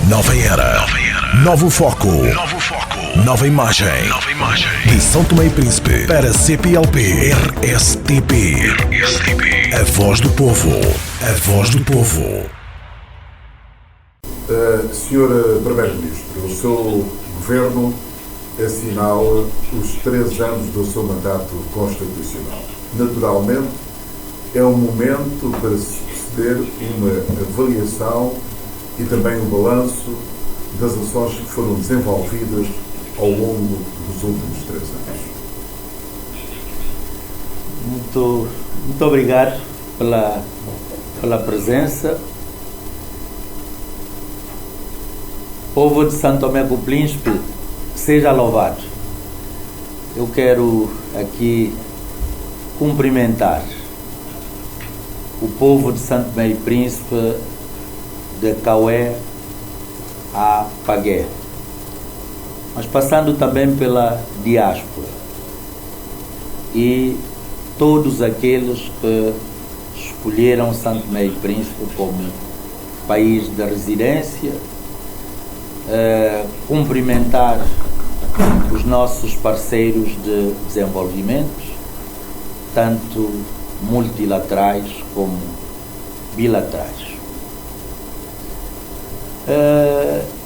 Nova era. Novo foco. Nova imagem. De São Tomé e Príncipe para CPLP. RSTP. A voz do povo. A voz do povo. Senhor Primeiro-Ministro, o seu governo assinala os 3 anos do seu mandato constitucional. Naturalmente, é um momento para se proceder uma avaliação e também um balanço das ações que foram desenvolvidas ao longo dos últimos 3 anos. Muito obrigado pela presença. Povo de São Tomé e Príncipe, seja louvado. Eu quero aqui cumprimentar o povo de São Tomé e Príncipe, de Cauê a Pagué, mas passando também pela diáspora e todos aqueles que escolheram São Tomé e Príncipe como país de residência. Cumprimentar os nossos parceiros de desenvolvimento, tanto multilaterais como bilaterais.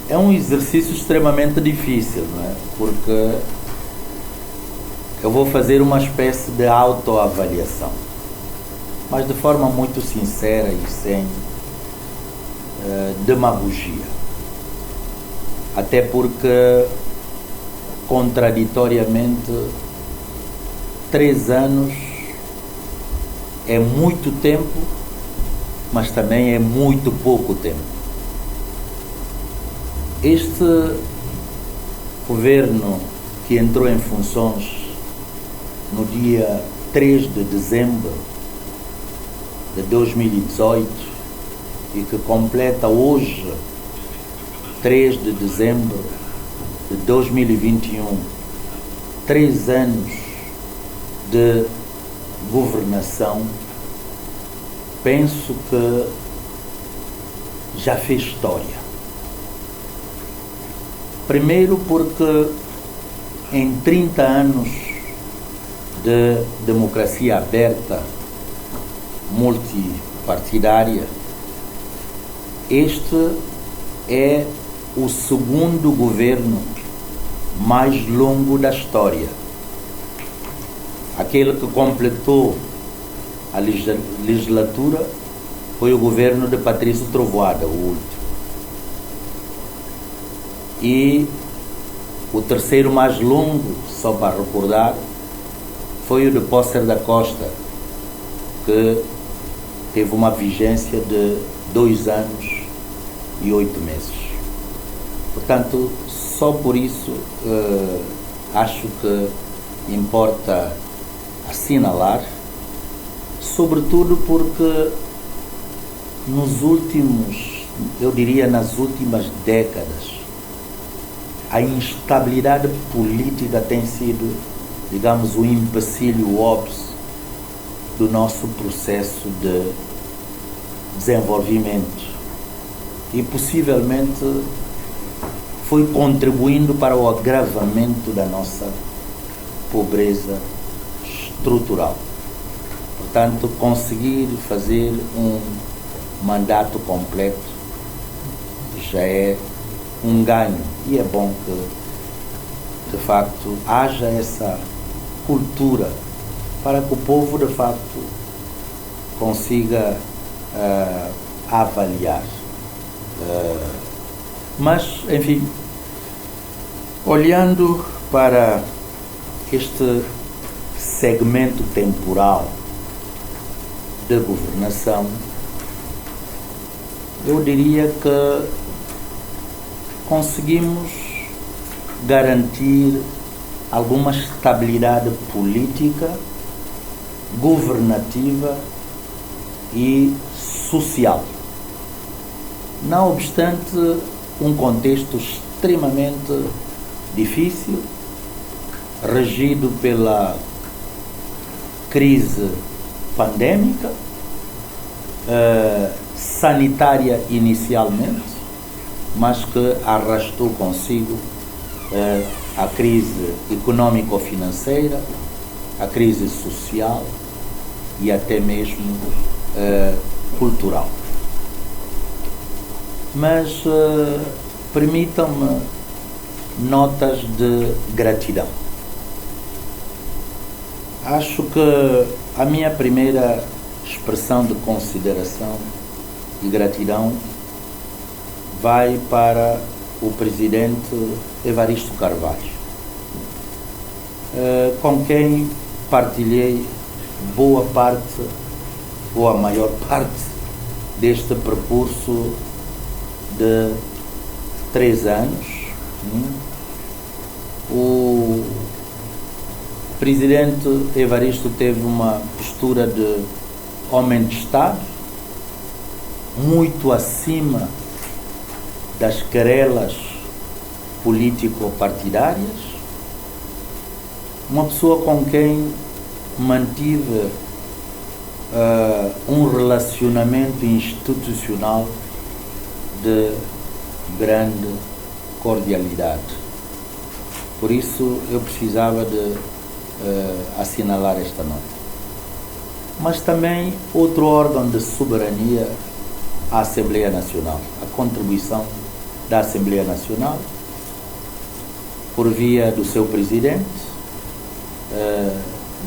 É um exercício extremamente difícil, não é? Porque eu vou fazer uma espécie de autoavaliação, mas de forma muito sincera e sem demagogia. Até porque, contraditoriamente, 3 anos é muito tempo, mas também é muito pouco tempo. Este governo que entrou em funções no dia 3 de dezembro de 2018 e que completa hoje, 3 de dezembro de 2021, 3 anos de governação, penso que já fez história. Primeiro porque em 30 anos de democracia aberta, multipartidária, este é o segundo governo mais longo da história. Aquele que completou a legislatura foi o governo de Patrício Trovoada, o último. E o terceiro mais longo, só para recordar, foi o de Pócer da Costa, que teve uma vigência de 2 anos e 8 meses. Portanto, só por isso acho que importa assinalar, sobretudo porque nas últimas décadas, a instabilidade política tem sido, digamos, o empecilho óbvio do nosso processo de desenvolvimento e possivelmente foi contribuindo para o agravamento da nossa pobreza estrutural. Portanto, conseguir fazer um mandato completo já é um ganho e é bom que, de facto, haja essa cultura para que o povo, de facto, consiga avaliar. Mas, enfim, olhando para este segmento temporal de governação, eu diria que conseguimos garantir alguma estabilidade política, governativa e social. Não obstante um contexto extremamente difícil, regido pela crise pandémica, sanitária inicialmente, mas que arrastou consigo a crise econômico-financeira, a crise social e até mesmo cultural. Mas permitam-me notas de gratidão. Acho que a minha primeira expressão de consideração e gratidão vai para o presidente Evaristo Carvalho, com quem partilhei boa parte, ou a maior parte, deste percurso de 3 anos. O presidente Evaristo teve uma postura de homem de Estado, muito acima das querelas político-partidárias, uma pessoa com quem mantive um relacionamento institucional de grande cordialidade. Por isso eu precisava de assinalar esta nota. Mas também outro órgão de soberania, a Assembleia Nacional, a contribuição da Assembleia Nacional, por via do seu presidente,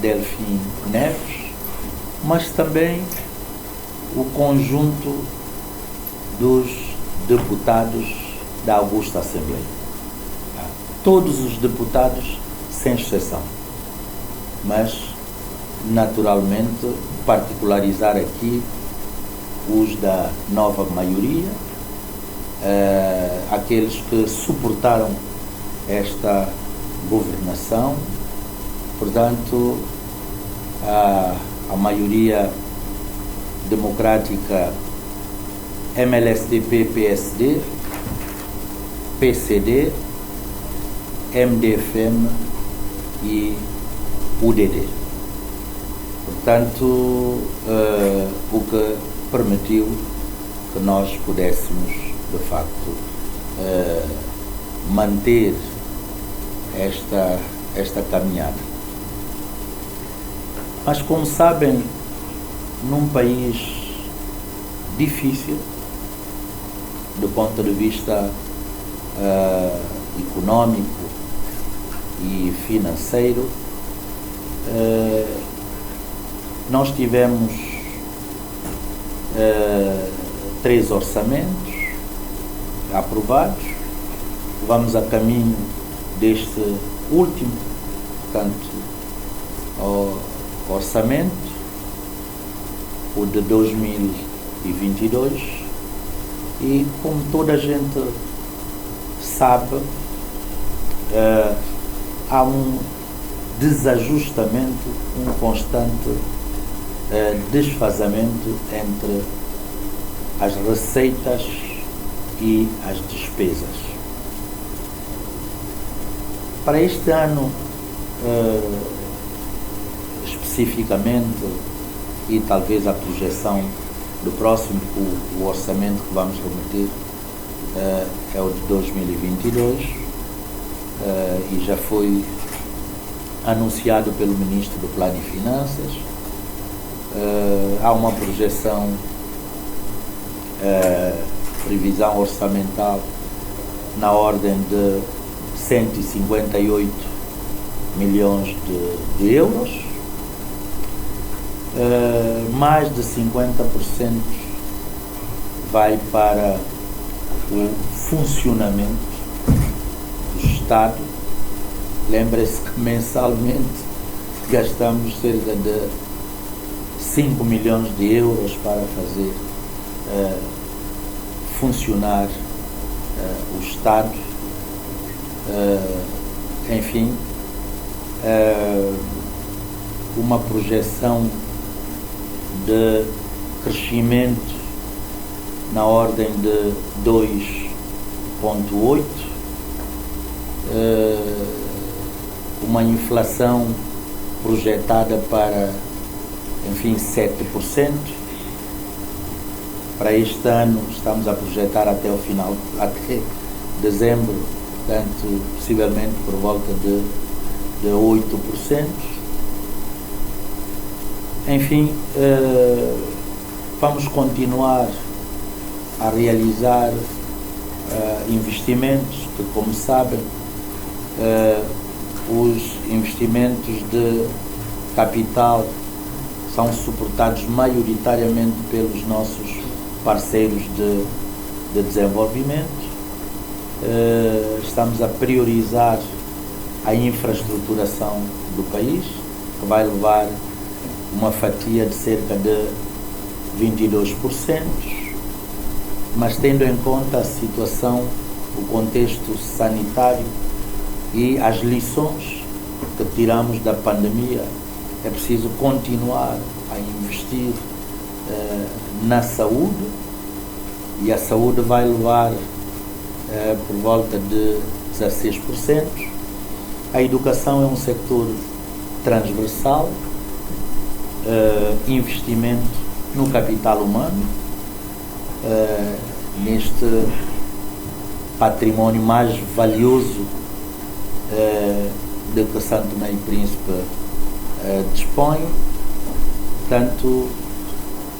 Delfim Neves, mas também o conjunto dos deputados da Augusta Assembleia. Todos os deputados, sem exceção. Mas, naturalmente, particularizar aqui os da nova maioria, aqueles que suportaram esta governação, portanto, a maioria democrática MLSTP-PSD, PCD, MDFM e UDD. Portanto, o que permitiu que nós pudéssemos, de facto, manter esta caminhada. Mas, como sabem, num país difícil, do ponto de vista econômico e financeiro, nós tivemos 3 orçamentos aprovados, vamos a caminho deste último, portanto, orçamento, o de 2022, e como toda a gente sabe, há um desajustamento, um constante desfazamento entre as receitas e as despesas. Para este ano, especificamente, e talvez a projeção do próximo, o orçamento que vamos remeter é o de 2022, e já foi anunciado pelo Ministro do Plano e Finanças. Há uma projeção, previsão orçamental na ordem de 158 milhões de euros, mais de 50% vai para o funcionamento do Estado. Lembre-se que mensalmente gastamos cerca de 5 milhões de euros para fazer funcionar o Estado. Enfim, uma projeção de crescimento na ordem de 2,8%, uma inflação projetada para, enfim, 7%, para este ano estamos a projetar até dezembro, portanto, possivelmente por volta de 8%. Enfim, vamos continuar a realizar investimentos, que, como sabem, os investimentos de capital são suportados maioritariamente pelos nossos parceiros de desenvolvimento. Estamos a priorizar a infraestruturação do país, que vai levar uma fatia de cerca de 22%, mas tendo em conta a situação, o contexto sanitário e as lições que tiramos da pandemia, é preciso continuar a investir na saúde, e a saúde vai levar por volta de 16%. A educação é um setor transversal, investimento no capital humano, neste património mais valioso de que São Tomé e Príncipe dispõe. Portanto,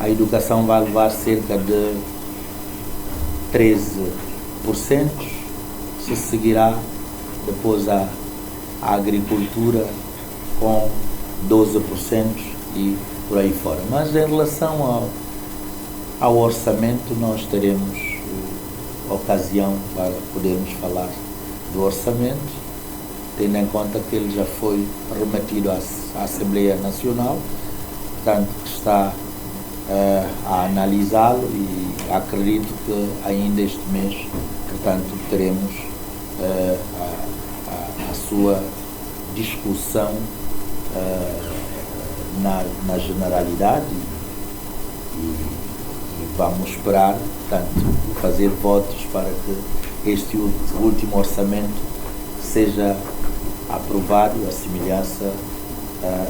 a educação vai levar cerca de 13%, se seguirá depois a agricultura com 12% e por aí fora. Mas em relação ao orçamento, nós teremos ocasião para podermos falar do orçamento, tendo em conta que ele já foi remetido à Assembleia Nacional, portanto, que está a analisá-lo, e acredito que ainda este mês, portanto, teremos a sua discussão na generalidade, e vamos esperar, portanto, fazer votos para que este último orçamento seja aprovado à semelhança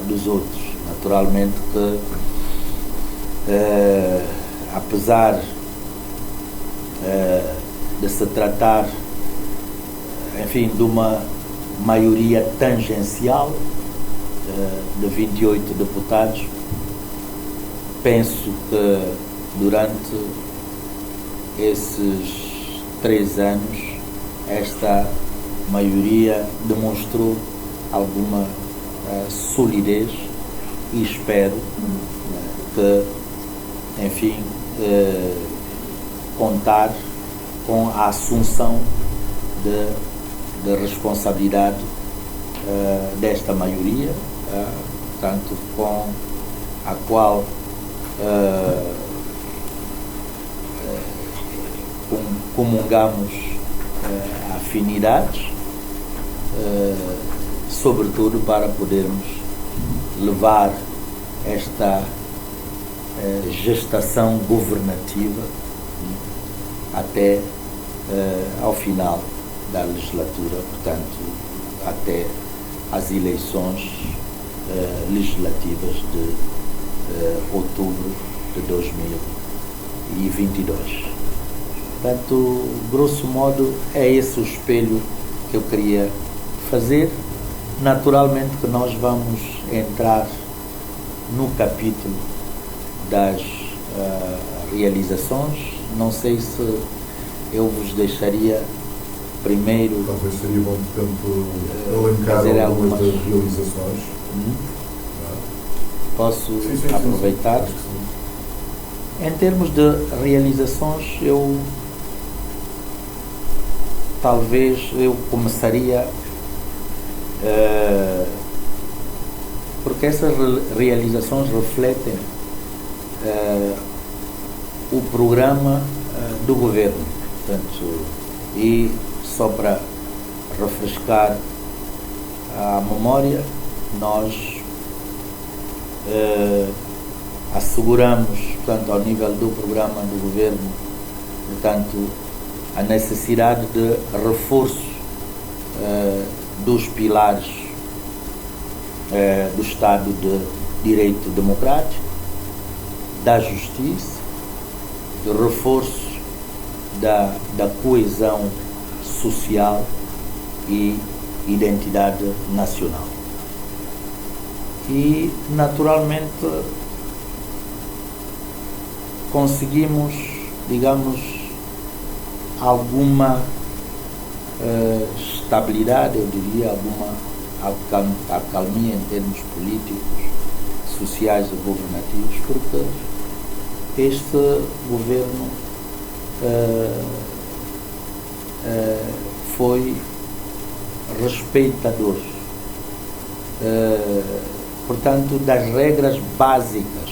dos outros. Naturalmente que, apesar de se tratar, enfim, de uma maioria tangencial de 28 deputados, penso que durante esses 3 anos esta maioria demonstrou alguma solidez, e espero que, enfim, contar com a assunção de responsabilidade desta maioria, tanto com a qual comungamos afinidades, sobretudo para podermos levar esta gestação governativa até ao final da legislatura, portanto, até às eleições legislativas de outubro de 2022. Portanto, grosso modo, é esse o espelho que eu queria fazer. Naturalmente que nós vamos entrar no capítulo das realizações. Não sei se eu vos deixaria primeiro... Talvez seria bom, portanto, elencar algumas das realizações. Posso sim, aproveitar? Sim. Em termos de realizações, talvez eu começaria, porque essas realizações refletem o programa do governo. Portanto, e só para refrescar a memória, nós asseguramos, portanto, ao nível do programa do governo, portanto, a necessidade de reforço dos pilares do Estado de Direito Democrático, da Justiça de reforço da coesão social e identidade nacional. E, naturalmente, conseguimos, digamos, alguma estabilidade, eu diria, alguma acalmia em termos políticos, sociais e governativos, porque este governo foi respeitador, portanto, das regras básicas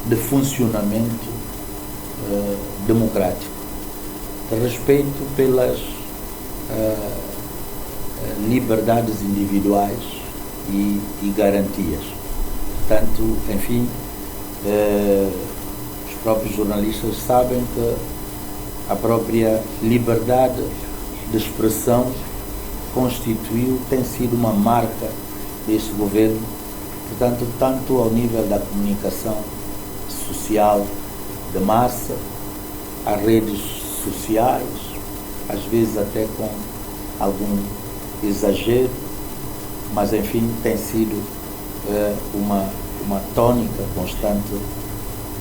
de funcionamento democrático, de respeito pelas liberdades individuais e garantias. Portanto, enfim, os próprios jornalistas sabem que a própria liberdade de expressão tem sido uma marca deste governo, portanto, tanto ao nível da comunicação social de massa, as redes sociais, às vezes até com algum exagero, mas enfim, tem sido uma tônica constante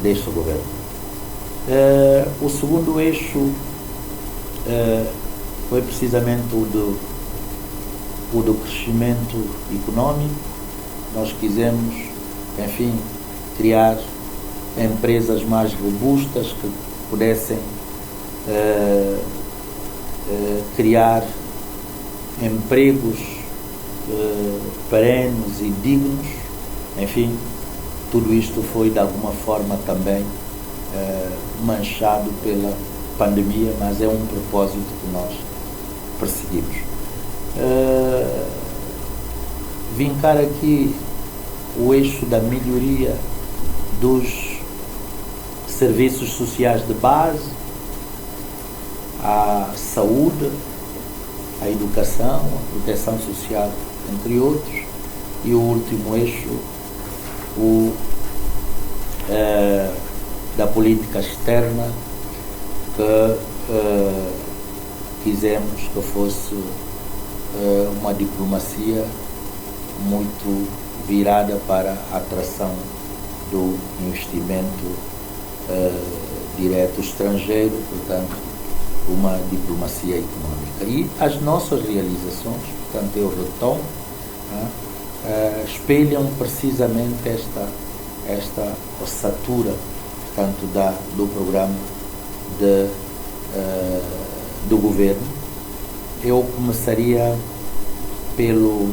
deste governo. O segundo eixo foi precisamente o do crescimento econômico. Nós quisemos, enfim, criar empresas mais robustas que pudessem criar empregos perenes e dignos. Enfim, tudo isto foi de alguma forma também manchado pela pandemia, mas é um propósito que nós perseguimos. Vincar aqui o eixo da melhoria dos serviços sociais de base, a saúde, a educação, a proteção social, entre outros, e o último eixo, da política externa, que quisemos que fosse uma diplomacia muito virada para a atração do investimento direto estrangeiro, portanto, uma diplomacia econômica. E as nossas realizações, portanto, eu retomo, espelham precisamente esta ossatura, portanto, do programa do governo. Eu começaria pelo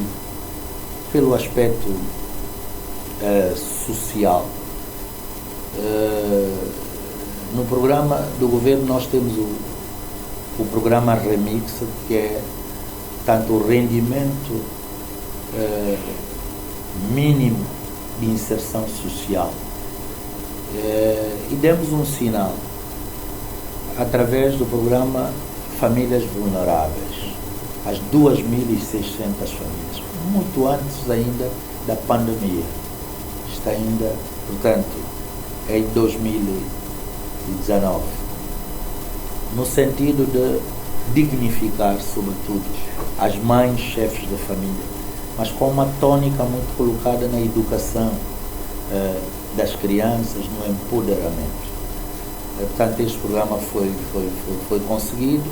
aspecto social. No programa do governo nós temos o programa Remix, que é tanto o rendimento mínimo de inserção social, e demos um sinal através do programa Famílias Vulneráveis, as 2.600 famílias, muito antes ainda da pandemia. Está ainda, portanto, em 2019, no sentido de dignificar, sobretudo, as mães chefes de família, mas com uma tônica muito colocada na educação das crianças, no empoderamento. Portanto, este programa foi conseguido,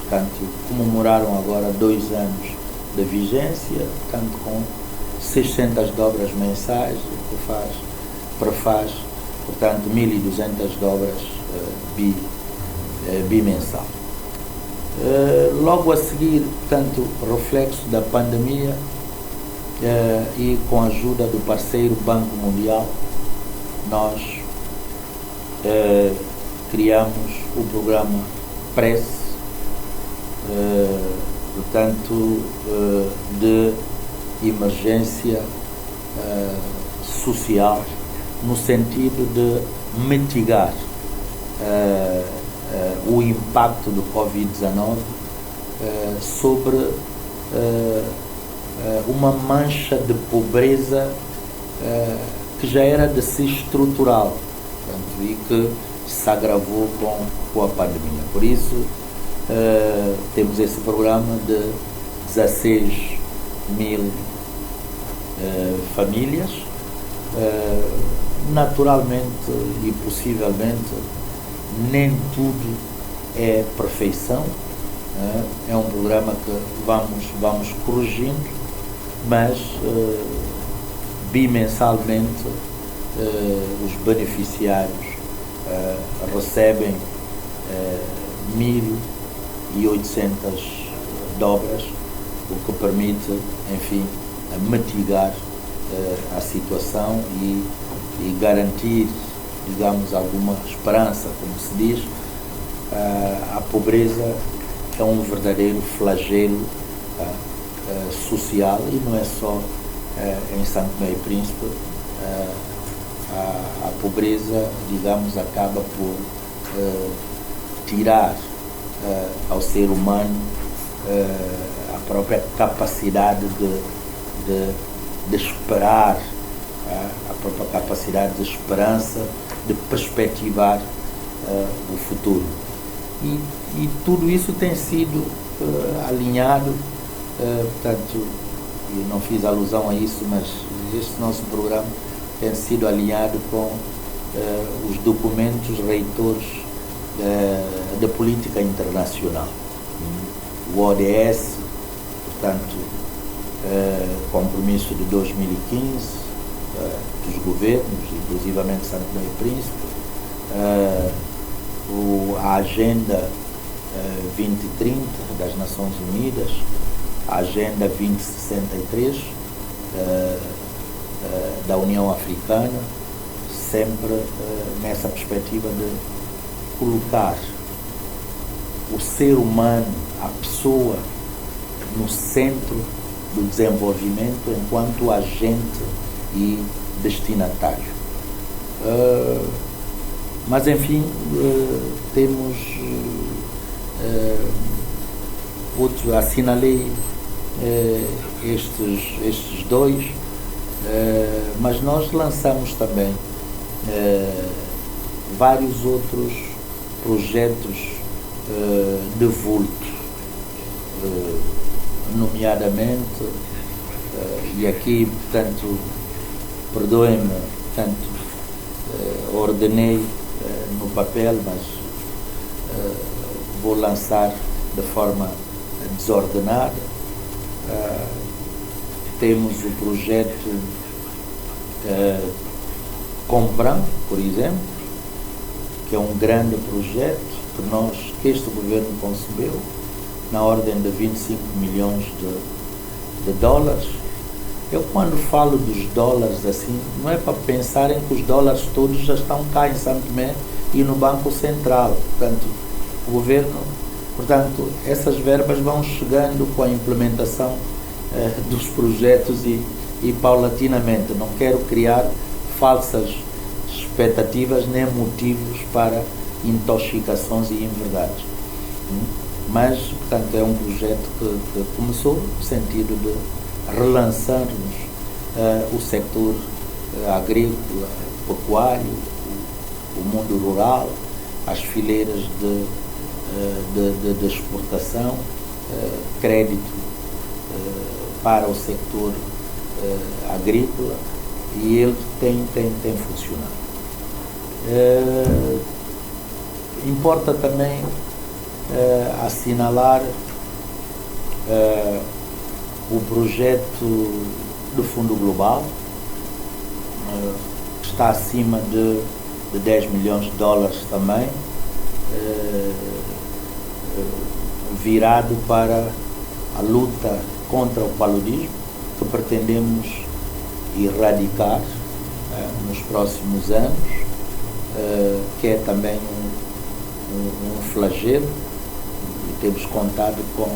portanto, comemoraram agora 2 anos de vigência, portanto, com 600 dobras mensais, o que prefaz, portanto, 1.200 dobras bimensal. Logo a seguir, portanto, reflexo da pandemia, e com a ajuda do parceiro Banco Mundial, nós criamos o programa PRESS, portanto, de emergência social, no sentido de mitigar o impacto do Covid-19 sobre uma mancha de pobreza que já era de si estrutural, portanto, e que se agravou com a pandemia. Por isso, temos esse programa de 16 mil famílias. Naturalmente e possivelmente nem tudo é perfeição, é um programa que vamos corrigindo, mas bimensalmente os beneficiários recebem 1.800 dobras, o que permite, enfim, mitigar a situação e garantir, digamos, alguma esperança, como se diz. A pobreza é um verdadeiro flagelo social, e não é só em Santo Tomé e Príncipe. A pobreza, digamos, acaba por tirar ao ser humano a própria capacidade de esperar, a própria capacidade de esperança, de perspectivar o futuro. E tudo isso tem sido alinhado, portanto, eu não fiz alusão a isso, mas este nosso programa tem sido alinhado com os documentos reitores da política internacional. O ODS, portanto, compromisso de 2015 dos governos, inclusivamente Santo Tomé e Príncipe, a Agenda 2030 das Nações Unidas, a Agenda 2063 da União Africana, sempre nessa perspectiva de colocar o ser humano, a pessoa, no centro do desenvolvimento enquanto agente e destinatário. Mas, enfim, temos outros, assinalei estes dois, mas nós lançamos também vários outros projetos de vulto, nomeadamente, e aqui, portanto, perdoem-me, portanto, ordenei no papel, mas vou lançar de forma desordenada. Temos o projeto Compram, por exemplo, que é um grande projeto que este governo concebeu, na ordem de 25 milhões de dólares. Eu, quando falo dos dólares assim, não é para pensarem que os dólares todos já estão cá em Santo Tomé e no Banco Central. Portanto, o governo, essas verbas vão chegando com a implementação dos projetos e paulatinamente. Não quero criar falsas expectativas nem motivos para intoxicações e inverdades. Mas, portanto, é um projeto que começou no sentido de relançarmos o setor agrícola, pecuário, o mundo rural, as fileiras de exportação, crédito para o setor agrícola, e ele tem funcionado. Importa também assinalar o projeto do Fundo Global, que está acima de 10 milhões de dólares também, virado para a luta contra o paludismo, que pretendemos erradicar nos próximos anos, que é também um flagelo, e temos contado com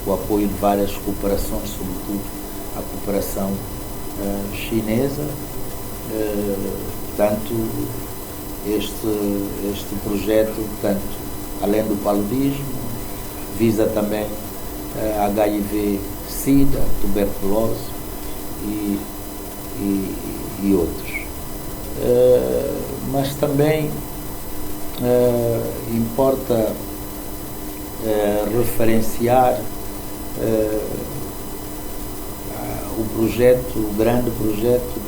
o apoio de várias cooperações, sobretudo a cooperação chinesa. Portanto, este projeto, portanto, além do paludismo, visa também HIV, SIDA, tuberculose e outros. mas também importa referenciar o grande projeto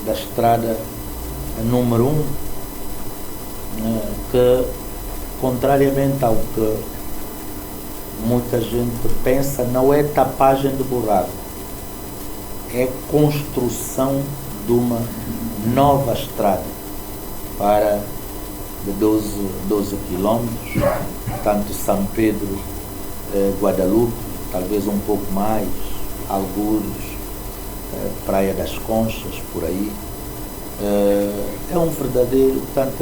da estrada número 1, que, contrariamente ao que muita gente pensa, não é tapagem de buraco, é construção de uma nova estrada para de 12 quilómetros, tanto São Pedro, Guadalupe, talvez um pouco mais, algures, Praia das Conchas, por aí. É um verdadeiro, portanto,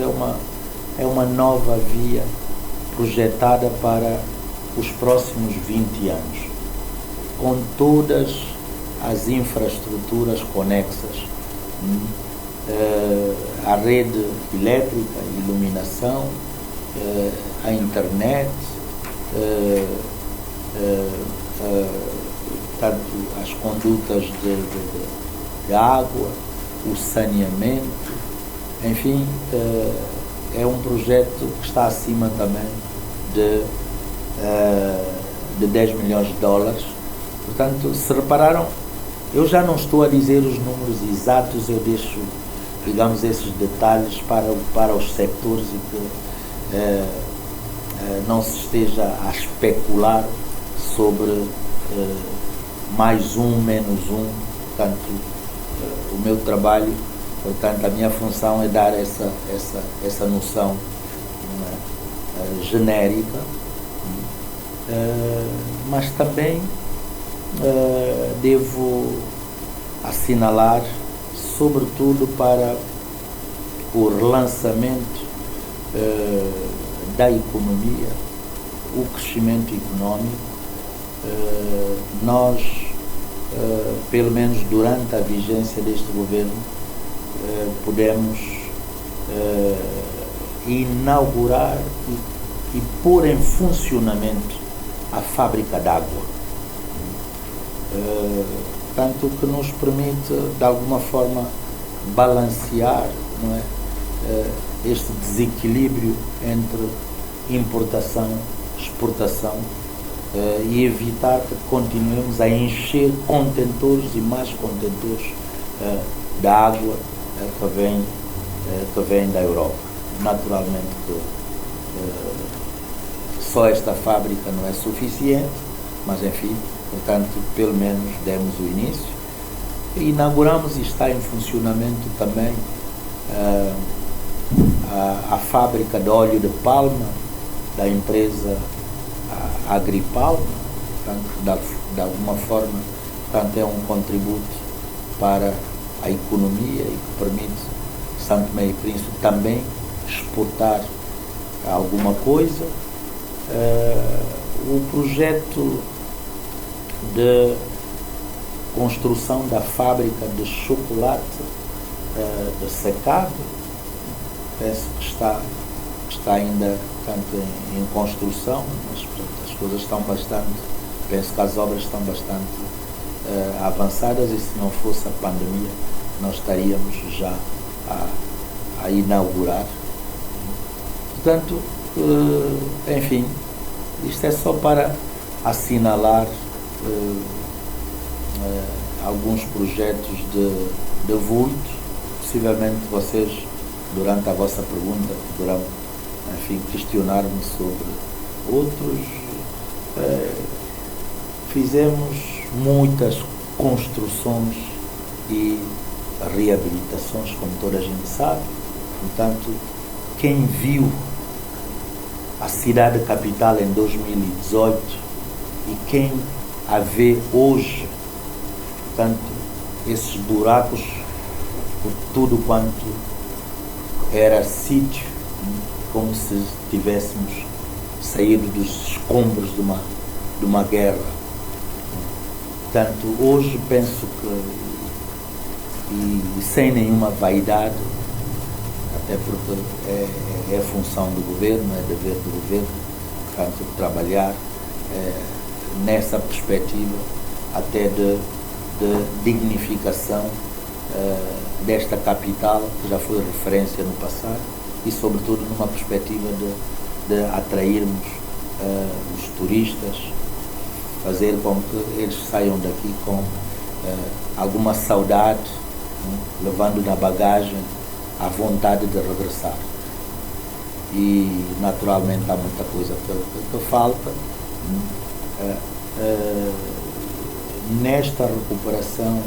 é uma nova via projetada para os próximos 20 anos, com todas as infraestruturas conexas, a rede elétrica, a iluminação, a internet, tanto as condutas de água, o saneamento, enfim, é um projeto que está acima também de 10 milhões de dólares. Portanto, se repararam, eu já não estou a dizer os números exatos, eu deixo, digamos, esses detalhes para os sectores e que não se esteja a especular sobre mais um, menos um. Portanto, o meu trabalho, portanto, a minha função é dar essa noção genérica, mas também devo assinalar, sobretudo para o relançamento da economia, o crescimento económico. Nós, pelo menos durante a vigência deste governo, pudemos inaugurar e pôr em funcionamento a fábrica d'água, tanto que nos permite, de alguma forma, balancear, não é, este desequilíbrio entre importação e exportação, e evitar que continuemos a encher contentores e mais contentores da água que vem da Europa. Naturalmente que só esta fábrica não é suficiente, mas enfim, portanto, pelo menos demos o início. Inauguramos e está em funcionamento também a fábrica de óleo de palma da empresa Agripalma, portanto, de alguma forma, portanto, é um contributo para a economia e que permite São Tomé e Príncipe também exportar alguma coisa. O projeto de construção da fábrica de chocolate de secado, penso que está ainda, portanto, em construção, mas portanto, as coisas estão bastante, penso que as obras estão bastante avançadas, e se não fosse a pandemia nós estaríamos já a inaugurar. Portanto, enfim, isto é só para assinalar alguns projetos de vulto. Possivelmente vocês, durante a vossa pergunta, poderão, enfim, questionar-me sobre outros. Fizemos muitas construções e reabilitações, como toda a gente sabe. Portanto, quem viu a cidade capital em 2018 e quem a vê hoje, portanto, esses buracos por tudo quanto era sítio, como se tivéssemos saído dos escombros de uma guerra. Portanto, hoje penso que, e sem nenhuma vaidade, até porque é função do governo, é dever do governo, portanto, trabalhar nessa perspectiva até de dignificação desta capital, que já foi referência no passado, e sobretudo numa perspectiva de atrairmos os turistas, fazer com que eles saiam daqui com alguma saudade, levando na bagagem a vontade de regressar. E naturalmente há muita coisa que falta nesta recuperação,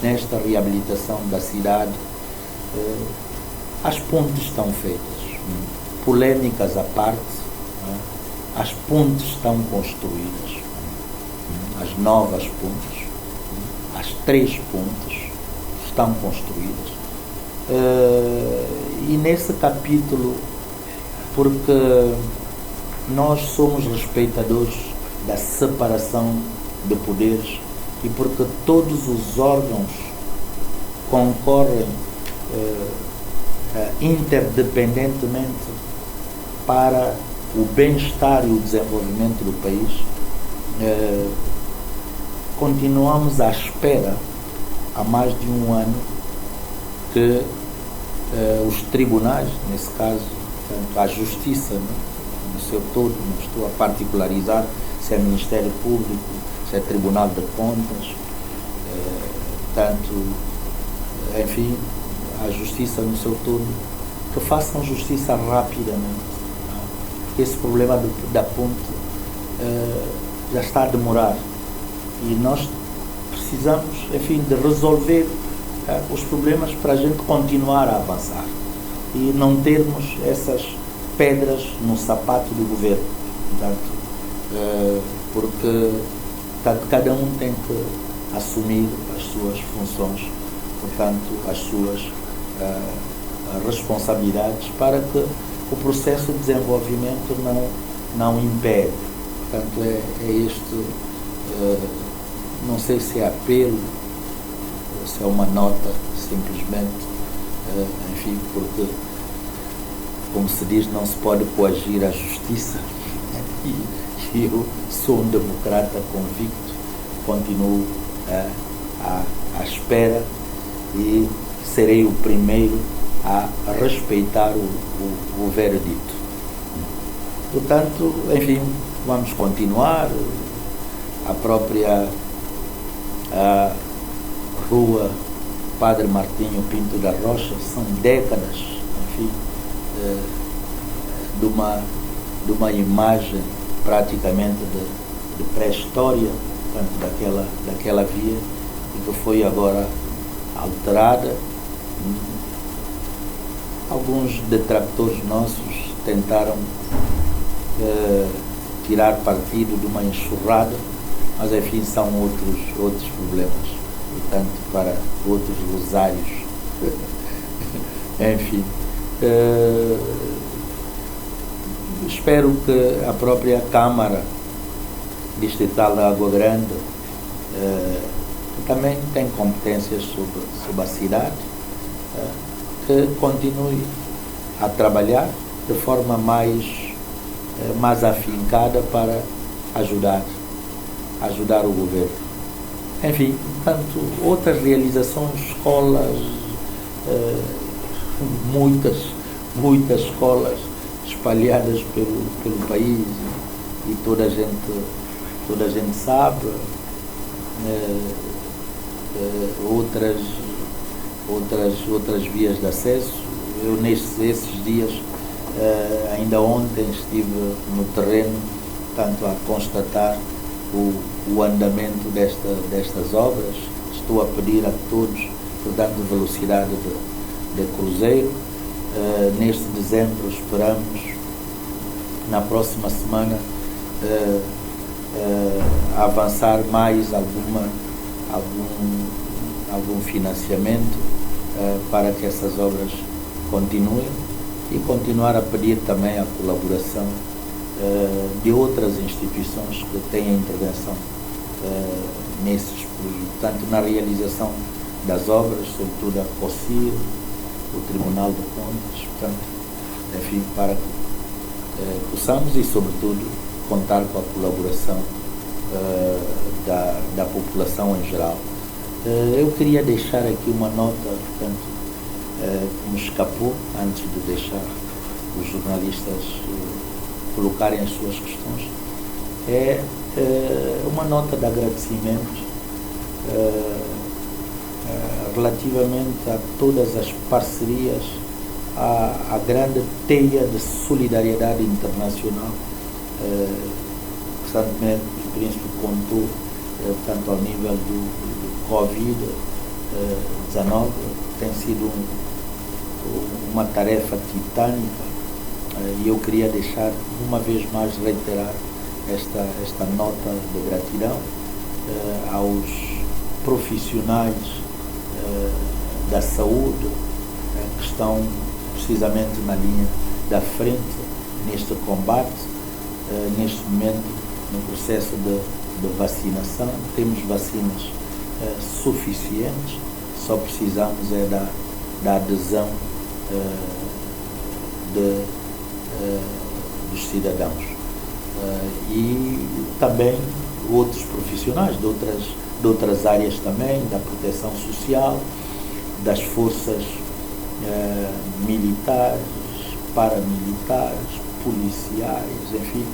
nesta reabilitação da cidade. As pontes estão feitas, polêmicas à parte, as pontes estão construídas, as novas pontes, as 3 pontes estão construídas. E nesse capítulo, porque nós somos respeitadores da separação de poderes e porque todos os órgãos concorrem interdependentemente para o bem-estar e o desenvolvimento do país, continuamos à espera há mais de um ano que os tribunais, nesse caso, portanto, a Justiça, no seu todo, não estou a particularizar se é Ministério Público, se é Tribunal de Contas, enfim, a Justiça no seu todo, que façam justiça rapidamente. Porque esse problema da ponte já está a demorar e nós precisamos, enfim, de resolver os problemas para a gente continuar a avançar e não termos essas pedras no sapato do governo. Porque cada um tem que assumir as suas funções, portanto, as suas responsabilidades para que o processo de desenvolvimento não impede. Portanto, é este, não sei se é apelo, se é uma nota simplesmente, enfim, porque, como se diz, não se pode coagir a justiça. E eu sou um democrata convicto, continuo à espera e serei o primeiro a respeitar o veredito. Portanto, enfim, vamos continuar. A própria Rua Padre Martinho Pinto da Rocha são décadas, enfim, de uma imagem praticamente de pré-história, portanto, daquela via, e que foi agora alterada. Alguns detractores nossos tentaram tirar partido de uma enxurrada, mas enfim, são outros problemas, portanto, para outros rosários. Enfim, espero que a própria Câmara Distrital da Água Grande, que também tem competências sobre a cidade, que continue a trabalhar de forma mais afincada para ajudar o governo. Enfim, portanto, outras realizações, escolas, muitas escolas espalhadas pelo país, e toda a gente sabe, outras vias de acesso. Eu esses dias, ainda ontem, estive no terreno, tanto a constatar o andamento destas obras. Estou a pedir a todos, portanto, velocidade de cruzeiro. Neste dezembro esperamos, na próxima semana, avançar mais algum financiamento para que essas obras continuem, e continuar a pedir também a colaboração de outras instituições que têm intervenção tanto na realização das obras, sobretudo a COCIR, o Tribunal de Contas, portanto, enfim, para que possamos e, sobretudo, contar com a colaboração da população em geral, Eu queria deixar aqui uma nota, portanto, que me escapou antes de deixar os jornalistas colocarem as suas questões. É uma nota de agradecimento relativamente a todas as parcerias, à grande teia de solidariedade internacional que Santo Tomé e Príncipe contou, tanto ao nível do Covid-19, tem sido uma tarefa titânica, e eu queria deixar uma vez mais reiterar esta nota de gratidão aos profissionais da saúde que estão precisamente na linha da frente neste combate, neste momento no processo de vacinação. Temos vacinas suficientes, só precisamos da adesão dos cidadãos. E também outros profissionais de outras áreas também, da proteção social, das forças militares, paramilitares, policiais, enfim,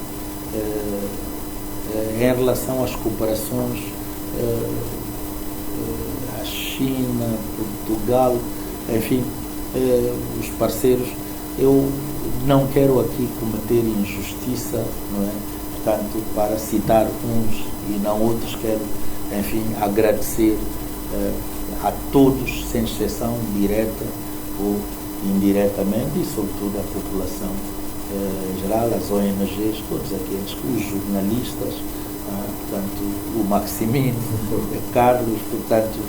em relação às cooperações, a China, Portugal, enfim, os parceiros. Eu não quero aqui cometer injustiça, não é? Portanto, para citar uns e não outros, quero, enfim, agradecer a todos, sem exceção, direta ou indiretamente, e sobretudo a população em geral, as ONGs, todos aqueles, os jornalistas, portanto, o Maximino, o Carlos, portanto,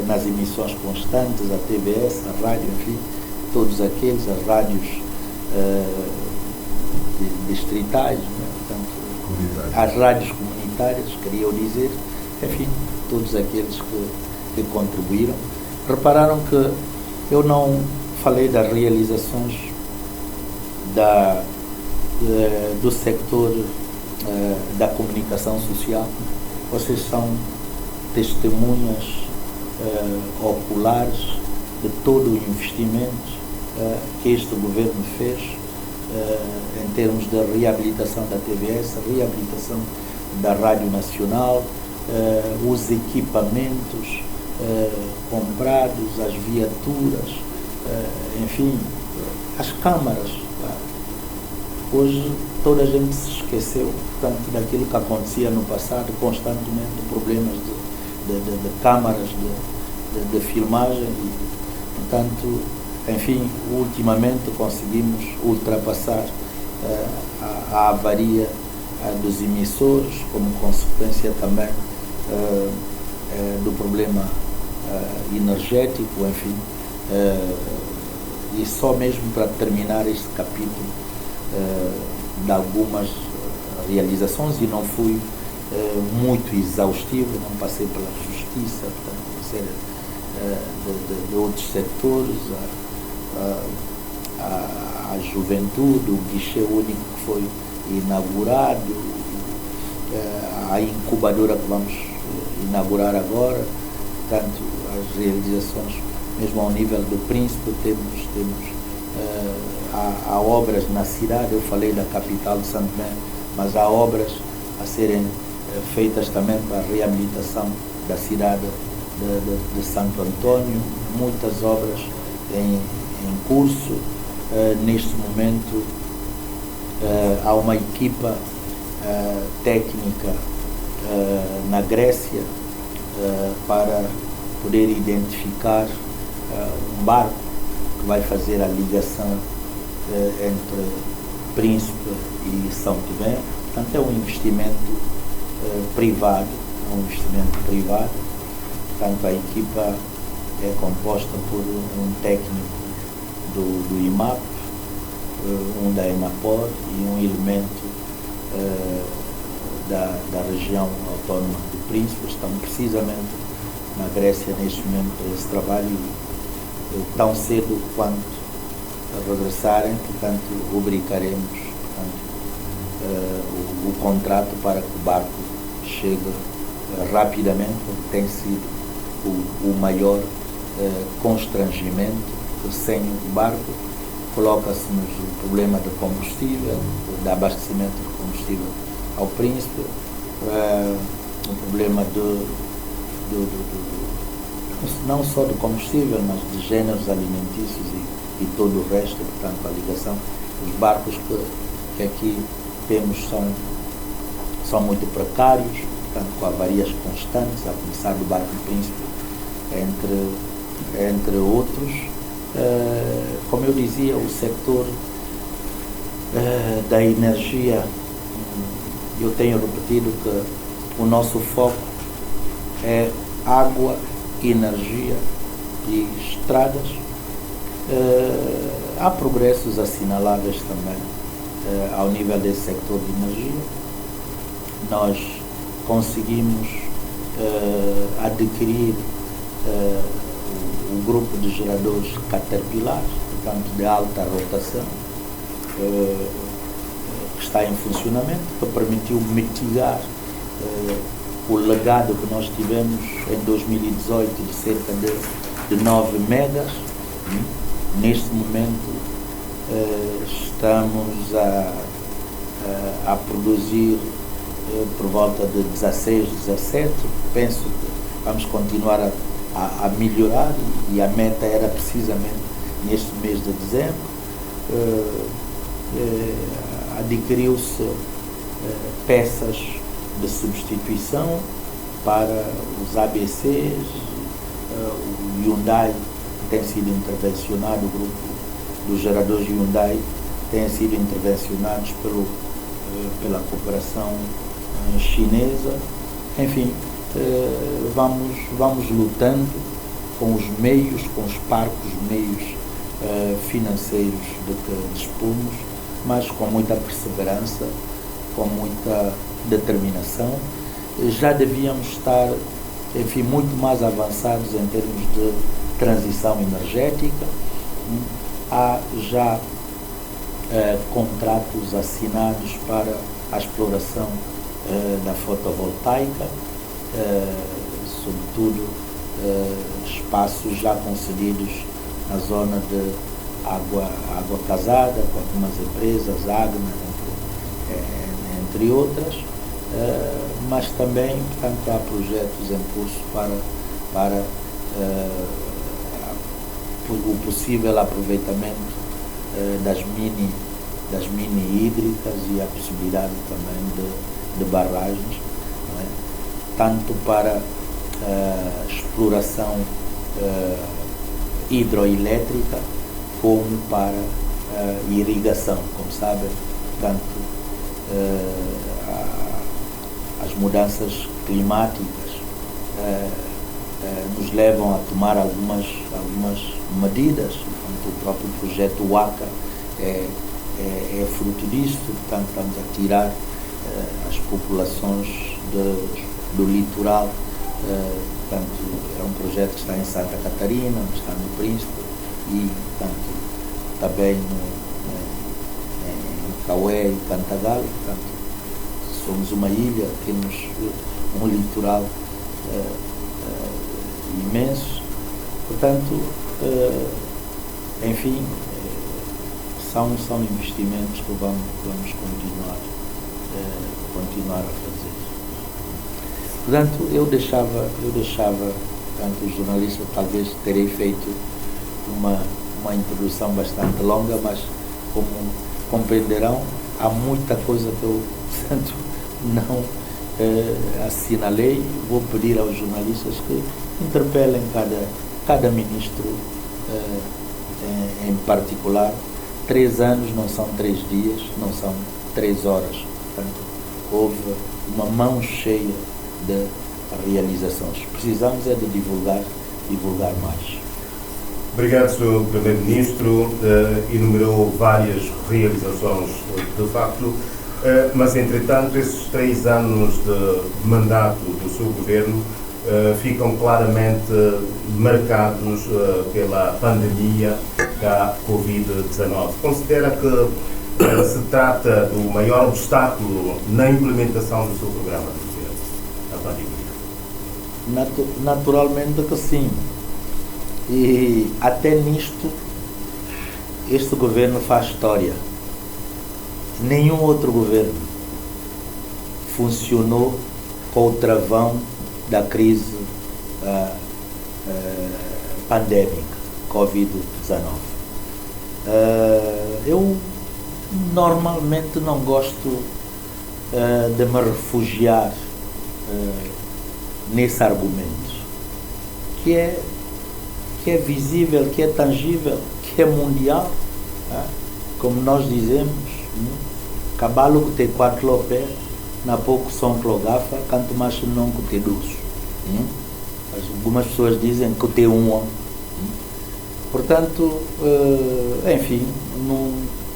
nas emissões constantes, a TVS, a rádio, enfim, todos aqueles, as rádios distritais, né? Portanto, as rádios comunitárias, queria dizer, enfim, todos aqueles que contribuíram. Repararam que eu não falei das realizações do sector da comunicação social. Vocês são testemunhas oculares de todo o investimento que este governo fez em termos de reabilitação da TVS, reabilitação da Rádio Nacional, os equipamentos comprados, as viaturas, enfim, as câmaras. Hoje toda a gente se esqueceu, portanto, daquilo que acontecia no passado, constantemente problemas de câmaras de filmagem e, portanto, enfim, ultimamente conseguimos ultrapassar a avaria dos emissores, como consequência também do problema energético, enfim, e só mesmo para terminar este capítulo de algumas realizações, e não fui muito exaustivo, não passei pela justiça, portanto, uma série de outros setores, a juventude, o guichê único que foi inaugurado, a incubadora que vamos inaugurar agora, portanto, as realizações, mesmo ao nível do Príncipe, temos há obras na cidade. Eu falei da capital de Santo Tomé, mas há obras a serem feitas também para a reabilitação da cidade de Santo Antônio, muitas obras em curso. Neste momento há uma equipa técnica na Grécia para poder identificar um barco que vai fazer a ligação entre Príncipe e São Tomé. Portanto, é um investimento privado, Portanto, a equipa é composta por um técnico do IMAP, um da ENAPOR e um elemento da região autónoma do Príncipe. Estão precisamente na Grécia neste momento para esse trabalho, tão cedo quanto regressarem, portanto, rubricaremos, portanto, o contrato para que o barco chegue rapidamente, porque tem sido o maior constrangimento. Sem o barco, coloca-se-nos o problema do combustível, do abastecimento de combustível ao Príncipe, o problema não só do combustível, mas de géneros alimentícios e todo o resto. Portanto, a ligação, os barcos que aqui temos são muito precários, portanto, com avarias constantes, a começar do barco Príncipe, entre outros. Como eu dizia, o setor da energia, eu tenho repetido que o nosso foco é água, energia e estradas. Há progressos assinaláveis também ao nível desse setor de energia. Nós conseguimos adquirir o grupo de geradores Caterpillar, portanto de alta rotação, que está em funcionamento, que permitiu mitigar o legado que nós tivemos em 2018 de cerca de 9 megas. Neste momento estamos a produzir por volta de 16, 17. Penso que vamos continuar a melhorar, e a meta era precisamente neste mês de dezembro. Adquiriu-se peças de substituição para os ABCs, o Hyundai tem sido intervencionado, o grupo dos geradores Hyundai tem sido intervencionados pela cooperação chinesa. Enfim, vamos lutando com os meios, com os parcos meios financeiros de que dispomos, mas com muita perseverança, com muita determinação. Já devíamos estar, enfim, muito mais avançados em termos de transição energética. Há já contratos assinados para a exploração da fotovoltaica, sobretudo espaços já concedidos na zona de água casada, com algumas empresas, Agna, entre outras, mas também, portanto, há projetos em curso para o possível aproveitamento das mini hídricas e a possibilidade também de barragens, não é? Tanto para exploração hidroelétrica como para irrigação. Como sabem, portanto, as mudanças climáticas nos levam a tomar algumas medidas. Portanto, o próprio projeto WACA é fruto disso. Portanto, estamos a tirar as populações do litoral. Portanto, é um projeto que está em Santa Catarina, está no Príncipe e, portanto, também em Caué e Cantagallo. Portanto, somos uma ilha, temos um litoral imenso. Portanto, enfim, são investimentos que vamos continuar a fazer. Portanto, eu deixava, portanto, os jornalistas, talvez terei feito uma introdução bastante longa, mas como compreenderão, há muita coisa que eu, portanto, não assinalei. Vou pedir aos jornalistas que interpelem cada ministro em particular. 3 anos não são 3 dias, não são 3 horas. Portanto, houve uma mão cheia de realizações. Precisamos é de divulgar mais. Obrigado, Sr. Primeiro-Ministro. Enumerou várias realizações, de facto, mas, entretanto, esses 3 anos de mandato do seu governo ficam claramente marcados pela pandemia da Covid-19. Considera que se trata do maior obstáculo na implementação do seu programa de governo, a pandemia? Naturalmente que sim. E até nisto, este governo faz história. Nenhum outro governo funcionou com o travão da crise pandémica, Covid-19. Eu normalmente não gosto de me refugiar nesse argumento, que é visível, que é tangível, que é mundial, como nós dizemos, cabalo que tem 4 pés, na pouco som plogafa, canto mais não que tem 2. Algumas pessoas dizem que tem 1. Portanto, enfim,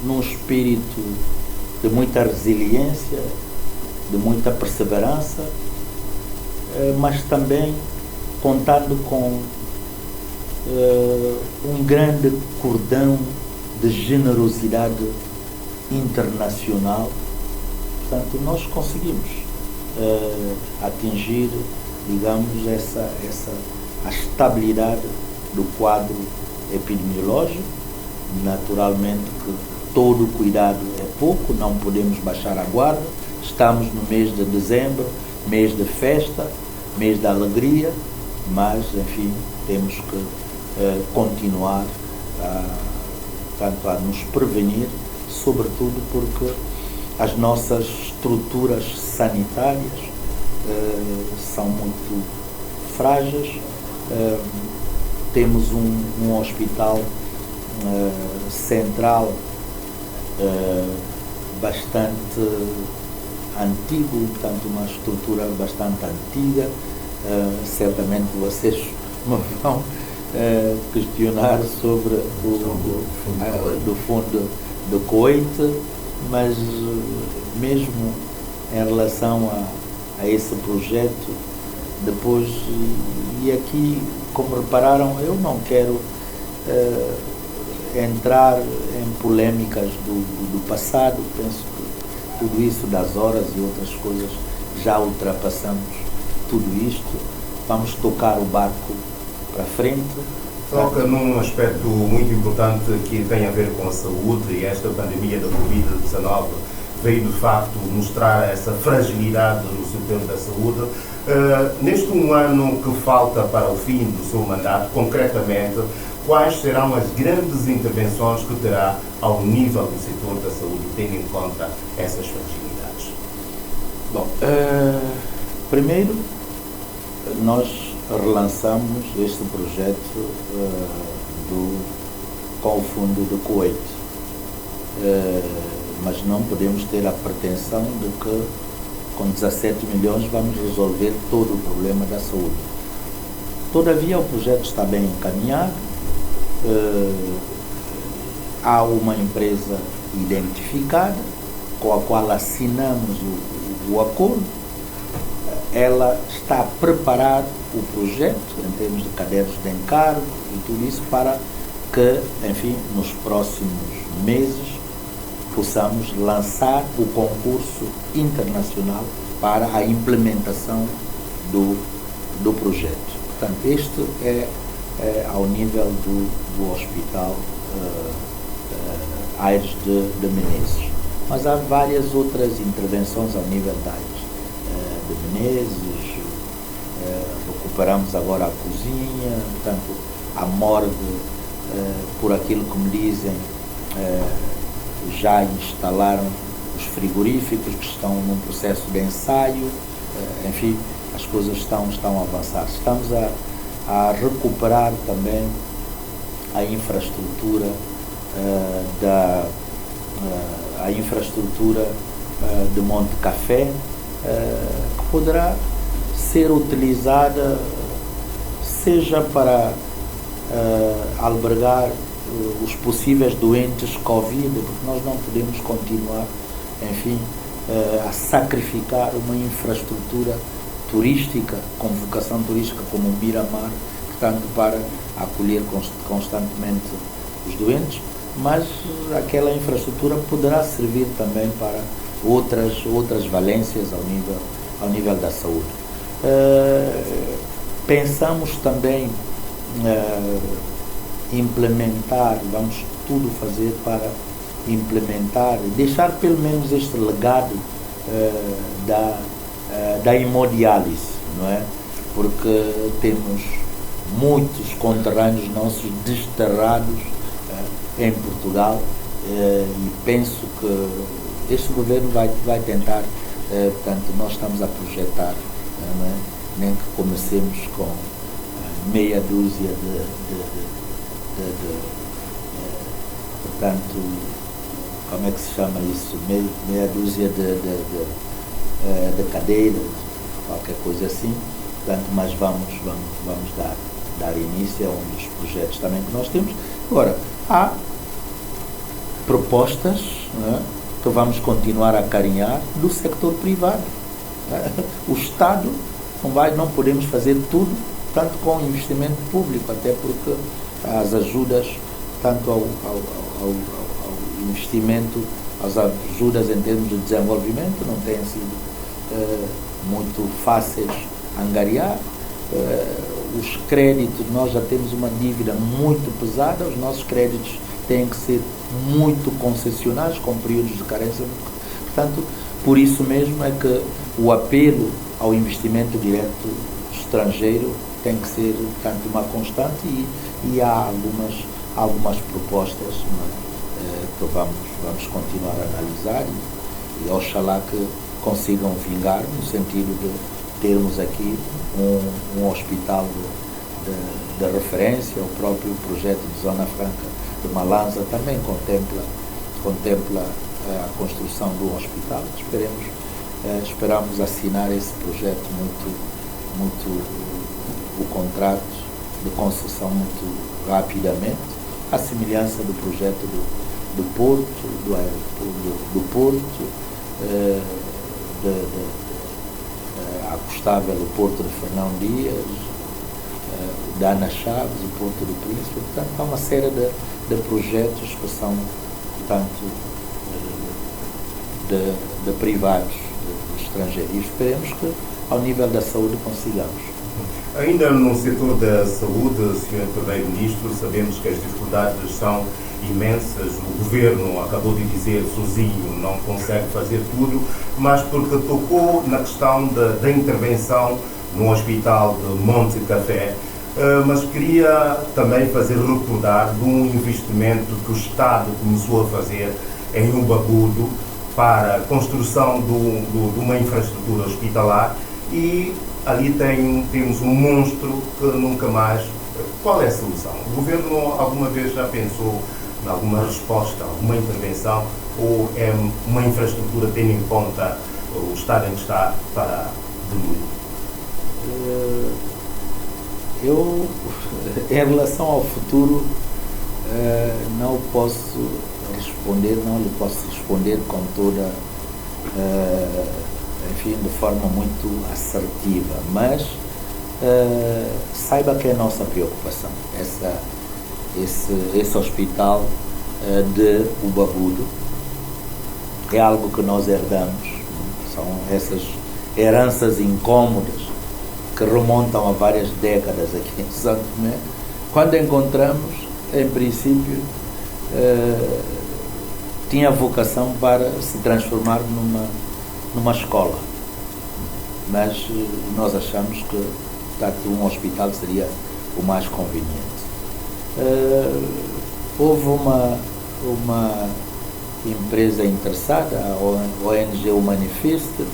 num espírito de muita resiliência, de muita perseverança, mas também contando com um grande cordão de generosidade internacional. Portanto, nós conseguimos atingir, digamos, a estabilidade do quadro epidemiológico. Naturalmente que todo cuidado é pouco, não podemos baixar a guarda. Estamos no mês de dezembro, mês de festa, mês da alegria, mas, enfim, temos que continuar tanto a nos prevenir, sobretudo porque as nossas estruturas sanitárias são muito frágeis. Temos um hospital central bastante antigo, portanto uma estrutura bastante antiga. Certamente vocês me vão questionar sobre do fundo do Coite, mas mesmo em relação a esse projeto, depois, e aqui, como repararam, eu não quero entrar em polêmicas do passado. Penso que tudo isso das horas e outras coisas já ultrapassamos tudo isto. Vamos tocar o barco para frente. Toca num aspecto muito importante que tem a ver com a saúde, e esta pandemia da Covid-19 veio de facto mostrar essa fragilidade no setor da saúde. Neste um ano que falta para o fim do seu mandato, concretamente, quais serão as grandes intervenções que terá ao nível do setor da saúde, tendo em conta essas fragilidades? Bom, primeiro, nós relançamos este projeto com o fundo do Coite, mas não podemos ter a pretensão de que com 17 milhões vamos resolver todo o problema da saúde. Todavia, o projeto está bem encaminhado. Há uma empresa identificada com a qual assinamos o acordo. Ela está a preparar o projeto em termos de cadernos de encargo e tudo isso para que, enfim, nos próximos meses possamos lançar o concurso internacional para a implementação do projeto. Portanto, este é ao nível do Hospital Aires de Menezes. Mas há várias outras intervenções ao nível da Aires de Menezes. Recuperamos agora a cozinha, portanto, a morgue, por aquilo que me dizem, já instalaram os frigoríficos que estão num processo de ensaio. Enfim, as coisas estão a avançar. Estamos a recuperar também a infraestrutura de Monte Café, que poderá ser utilizada seja para albergar os possíveis doentes Covid, porque nós não podemos continuar, enfim, a sacrificar uma infraestrutura turística, com vocação turística como o Miramar, portanto, para acolher constantemente os doentes, mas aquela infraestrutura poderá servir também para outras valências ao nível da saúde. Pensamos também implementar, vamos tudo fazer para implementar, deixar pelo menos este legado da hemodiálise, não é? Porque temos muitos conterrâneos nossos desterrados em Portugal e penso que este governo vai tentar, portanto, nós estamos a projetar, não é? Nem que comecemos com meia dúzia portanto, como é que se chama isso? Meia dúzia de cadeiras, qualquer coisa assim, portanto, mas vamos dar início a um dos projetos também que nós temos. Agora, há propostas, não é, que vamos continuar a acarinhar do sector privado. O Estado não podemos fazer tudo, tanto com investimento público, até porque as ajudas, tanto ao investimento, as ajudas em termos de desenvolvimento não têm sido muito fáceis a angariar. Os créditos, nós já temos uma dívida muito pesada, os nossos créditos têm que ser muito concessionados, com períodos de carência. Portanto, por isso mesmo é que o apelo ao investimento direto estrangeiro tem que ser, portanto, uma constante e há algumas propostas, que vamos continuar a analisar e oxalá que consigam vingar no sentido de termos aqui um hospital de referência. O próprio projeto de Zona Franca de Malanza também contempla a construção do hospital. Esperamos assinar esse projeto o contrato de concessão muito rapidamente, à semelhança do projeto do Porto, do Porto, a Costável, o Porto de Fernão Dias, da Ana Chaves, o Porto do Príncipe. Portanto, há uma série de projetos que são, portanto, de privados, de estrangeiros. E esperemos que, ao nível da saúde, consigamos. Ainda no setor da saúde, Sr. Primeiro-Ministro, sabemos que as dificuldades são imensas. O Governo, acabou de dizer, sozinho não consegue fazer tudo, mas porque tocou na questão da intervenção no Hospital de Monte Café, mas queria também fazer recordar de um investimento que o Estado começou a fazer em Ubagudo para a construção de uma infraestrutura hospitalar, e ali temos um monstro que nunca mais... Qual é a solução? O Governo alguma vez já pensou em alguma resposta, alguma intervenção, ou é uma infraestrutura tendo em conta o estado em que está para demolir? Eu, em relação ao futuro, não posso responder, não lhe posso responder com toda, enfim, de forma muito assertiva, mas saiba que é a nossa preocupação. Esse hospital de Ubagudo é algo que nós herdamos, são essas heranças incômodas que remontam a várias décadas aqui em Santo Tomé. Quando encontramos, em princípio, tinha vocação para se transformar numa escola, mas nós achamos que um hospital seria o mais conveniente. Houve uma empresa interessada, a ONG O Manifesto,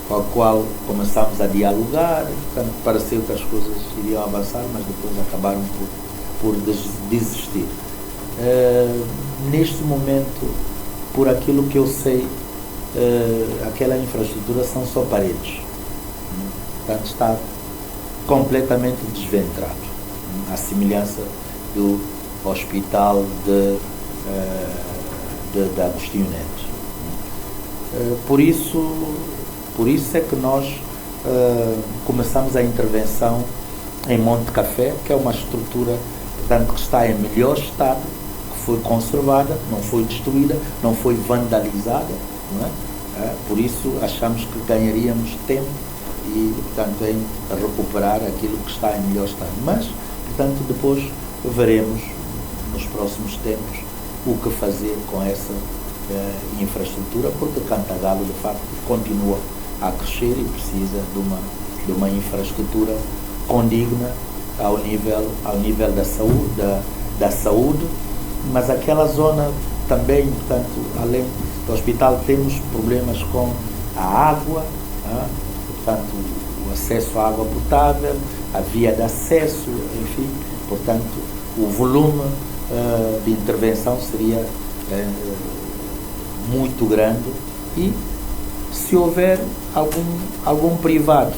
com a qual começámos a dialogar. Portanto, pareceu que as coisas iriam avançar, mas depois acabaram por desistir. Neste momento, por aquilo que eu sei, aquela infraestrutura são só paredes. Portanto, está completamente desventrado, à semelhança do hospital de Agostinho Neto. Por isso é que nós começamos a intervenção em Monte Café, que é uma estrutura, portanto, que está em melhor estado, que foi conservada, não foi destruída, não foi vandalizada, não é? Por isso achamos que ganharíamos tempo e, portanto, em recuperar aquilo que está em melhor estado. Mas, portanto, depois veremos nos próximos tempos o que fazer com essa infraestrutura, porque Cantagalo, de facto, continua a crescer e precisa de uma infraestrutura condigna ao nível da saúde, mas aquela zona também, portanto, além do hospital, temos problemas com a água, portanto, o acesso à água potável, a via de acesso, enfim, portanto, o volume de intervenção seria muito grande, e se houver algum privado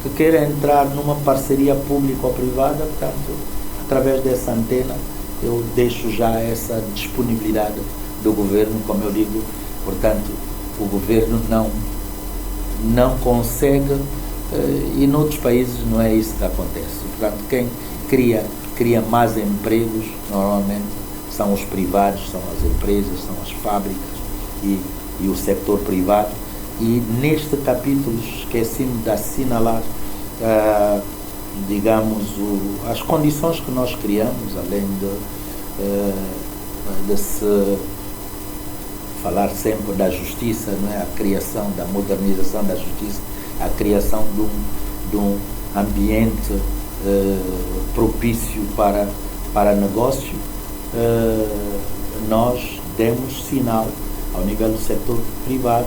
que queira entrar numa parceria público-privada, portanto, através dessa antena, eu deixo já essa disponibilidade do governo, como eu digo, portanto, o governo não consegue, e noutros países não é isso que acontece. Portanto, quem cria mais empregos, normalmente, são os privados, são as empresas, são as fábricas e o setor privado. E neste capítulo esqueci-me de assinalar, digamos, as condições que nós criamos, além de se falar sempre da justiça, não é? A criação, da modernização da justiça, a criação de um ambiente propício para negócio. Nós demos sinal ao nível do setor privado,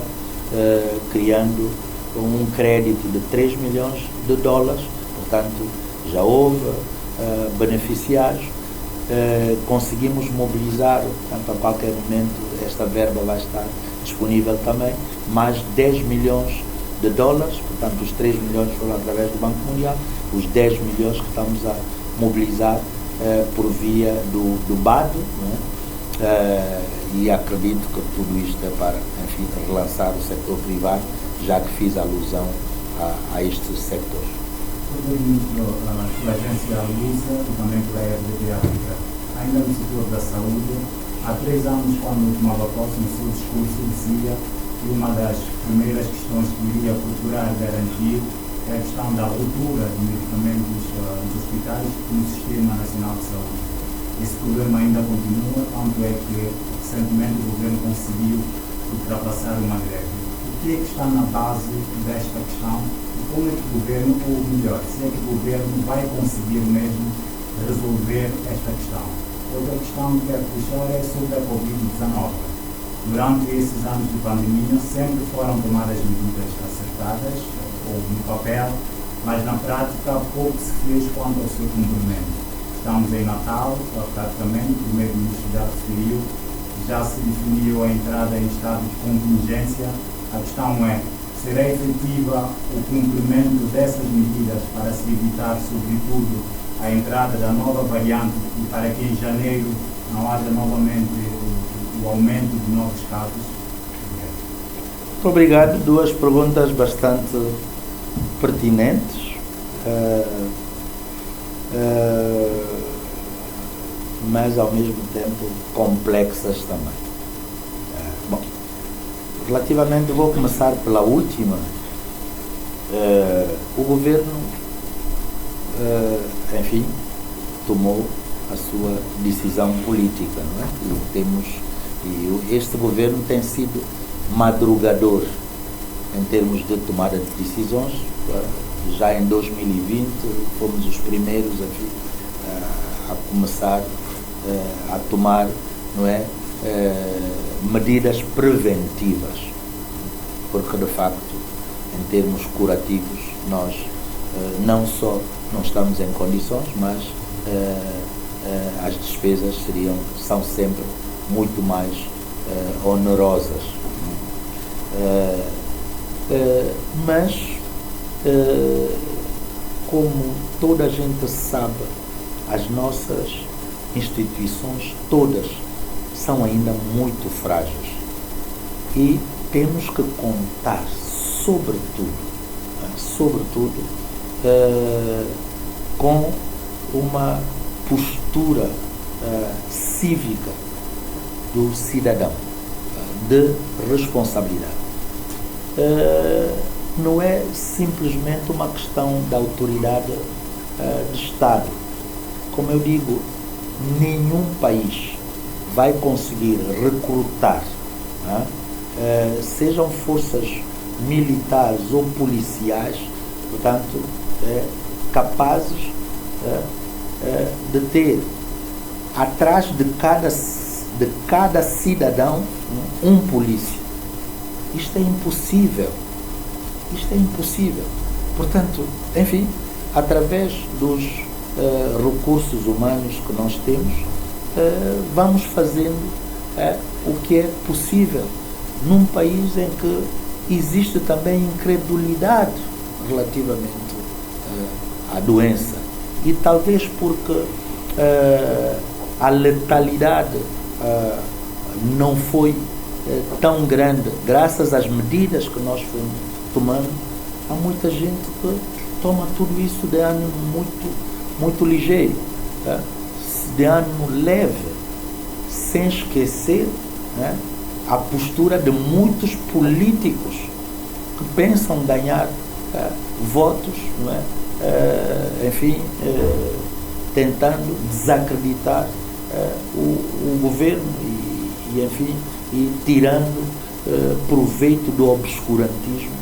criando um crédito de 3 milhões de dólares, portanto já houve beneficiários, conseguimos mobilizar, portanto a qualquer momento esta verba vai estar disponível também, mais 10 milhões de dólares, portanto os 3 milhões foram através do Banco Mundial, os 10 milhões que estamos a mobilizar por via do BAD, não é? E acredito que tudo isto é para, enfim, relançar o setor privado, já que fiz alusão a estes sectores. Pela agência Luísa e também pela RDP África, ainda no setor da saúde, há 3 anos, quando tomava posse, no seu discurso dizia que uma das primeiras questões que iria procurar garantir é a questão da ruptura de medicamentos nos hospitais no Sistema Nacional de Saúde. Esse problema ainda continua, tanto é que recentemente o governo conseguiu ultrapassar uma greve. O que é que está na base desta questão? E como é que o governo, ou melhor, se é que o governo vai conseguir mesmo resolver esta questão? Outra questão que quero puxar é sobre a Covid-19. Durante esses anos de pandemia sempre foram tomadas medidas acertadas, ou no papel, mas na prática pouco se fez quanto ao seu cumprimento. Estamos em Natal, praticamente, o primeiro-ministro já referiu, já se definiu a entrada em estado de contingência. A questão é, será efetiva o cumprimento dessas medidas para se evitar, sobretudo, a entrada da nova variante e para que em janeiro não haja novamente o aumento de novos casos? Muito obrigado. 2 perguntas bastante pertinentes, mas ao mesmo tempo complexas também. Bom, relativamente, vou começar pela última. O governo, enfim, tomou a sua decisão política, não é? E este governo tem sido madrugador em termos de tomada de decisões. Já em 2020 fomos os primeiros a começar a tomar, não é, medidas preventivas, porque de facto, em termos curativos, nós não só não estamos em condições, mas as despesas são sempre muito mais onerosas. Mas como toda a gente sabe, as nossas instituições todas são ainda muito frágeis e temos que contar, sobretudo, com uma postura cívica do cidadão, de responsabilidade. não é simplesmente uma questão da autoridade de Estado. Como eu digo, nenhum país vai conseguir recrutar, sejam forças militares ou policiais, portanto, capazes de ter atrás de cada cidadão um polícia. Isto é impossível. Isto é impossível. Portanto, enfim, através dos recursos humanos que nós temos, vamos fazendo o que é possível num país em que existe também incredulidade relativamente à doença. E talvez porque a letalidade não foi tão grande, graças às medidas que nós fomos tomando, há muita gente que toma tudo isso de ânimo muito ligeiro, de ânimo leve, sem esquecer a postura de muitos políticos que pensam ganhar votos, não é? Enfim, tentando desacreditar o governo e, enfim, e tirando proveito do obscurantismo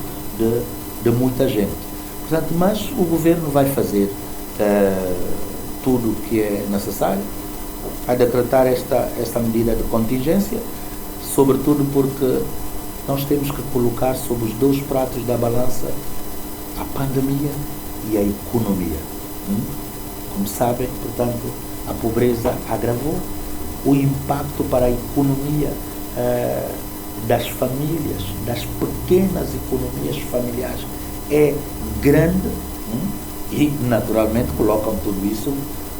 de muita gente. Portanto, mas o governo vai fazer tudo o que é necessário, a decretar esta medida de contingência, sobretudo porque nós temos que colocar sobre os dois pratos da balança a pandemia e a economia. Como sabem, portanto, a pobreza agravou, o impacto para a economia das famílias, das pequenas economias familiares é grande, e naturalmente colocam tudo isso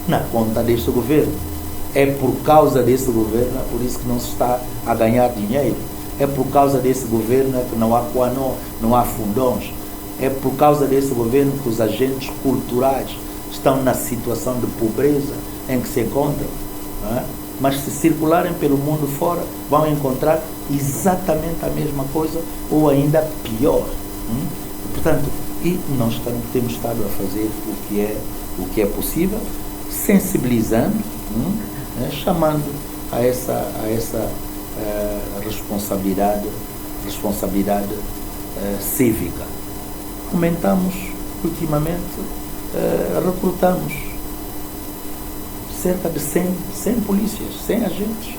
na conta deste governo. É por causa desse governo, por isso que não se está a ganhar dinheiro. É por causa desse governo que não há Quanó, não há fundões. É por causa desse governo que os agentes culturais estão na situação de pobreza em que se encontram. Não é? Mas se circularem pelo mundo fora, vão encontrar exatamente a mesma coisa ou ainda pior. Portanto, e nós temos estado a fazer o que é possível, sensibilizando, chamando a essa responsabilidade cívica. Aumentamos, ultimamente, recrutamos cerca de 100 polícias, 100 agentes.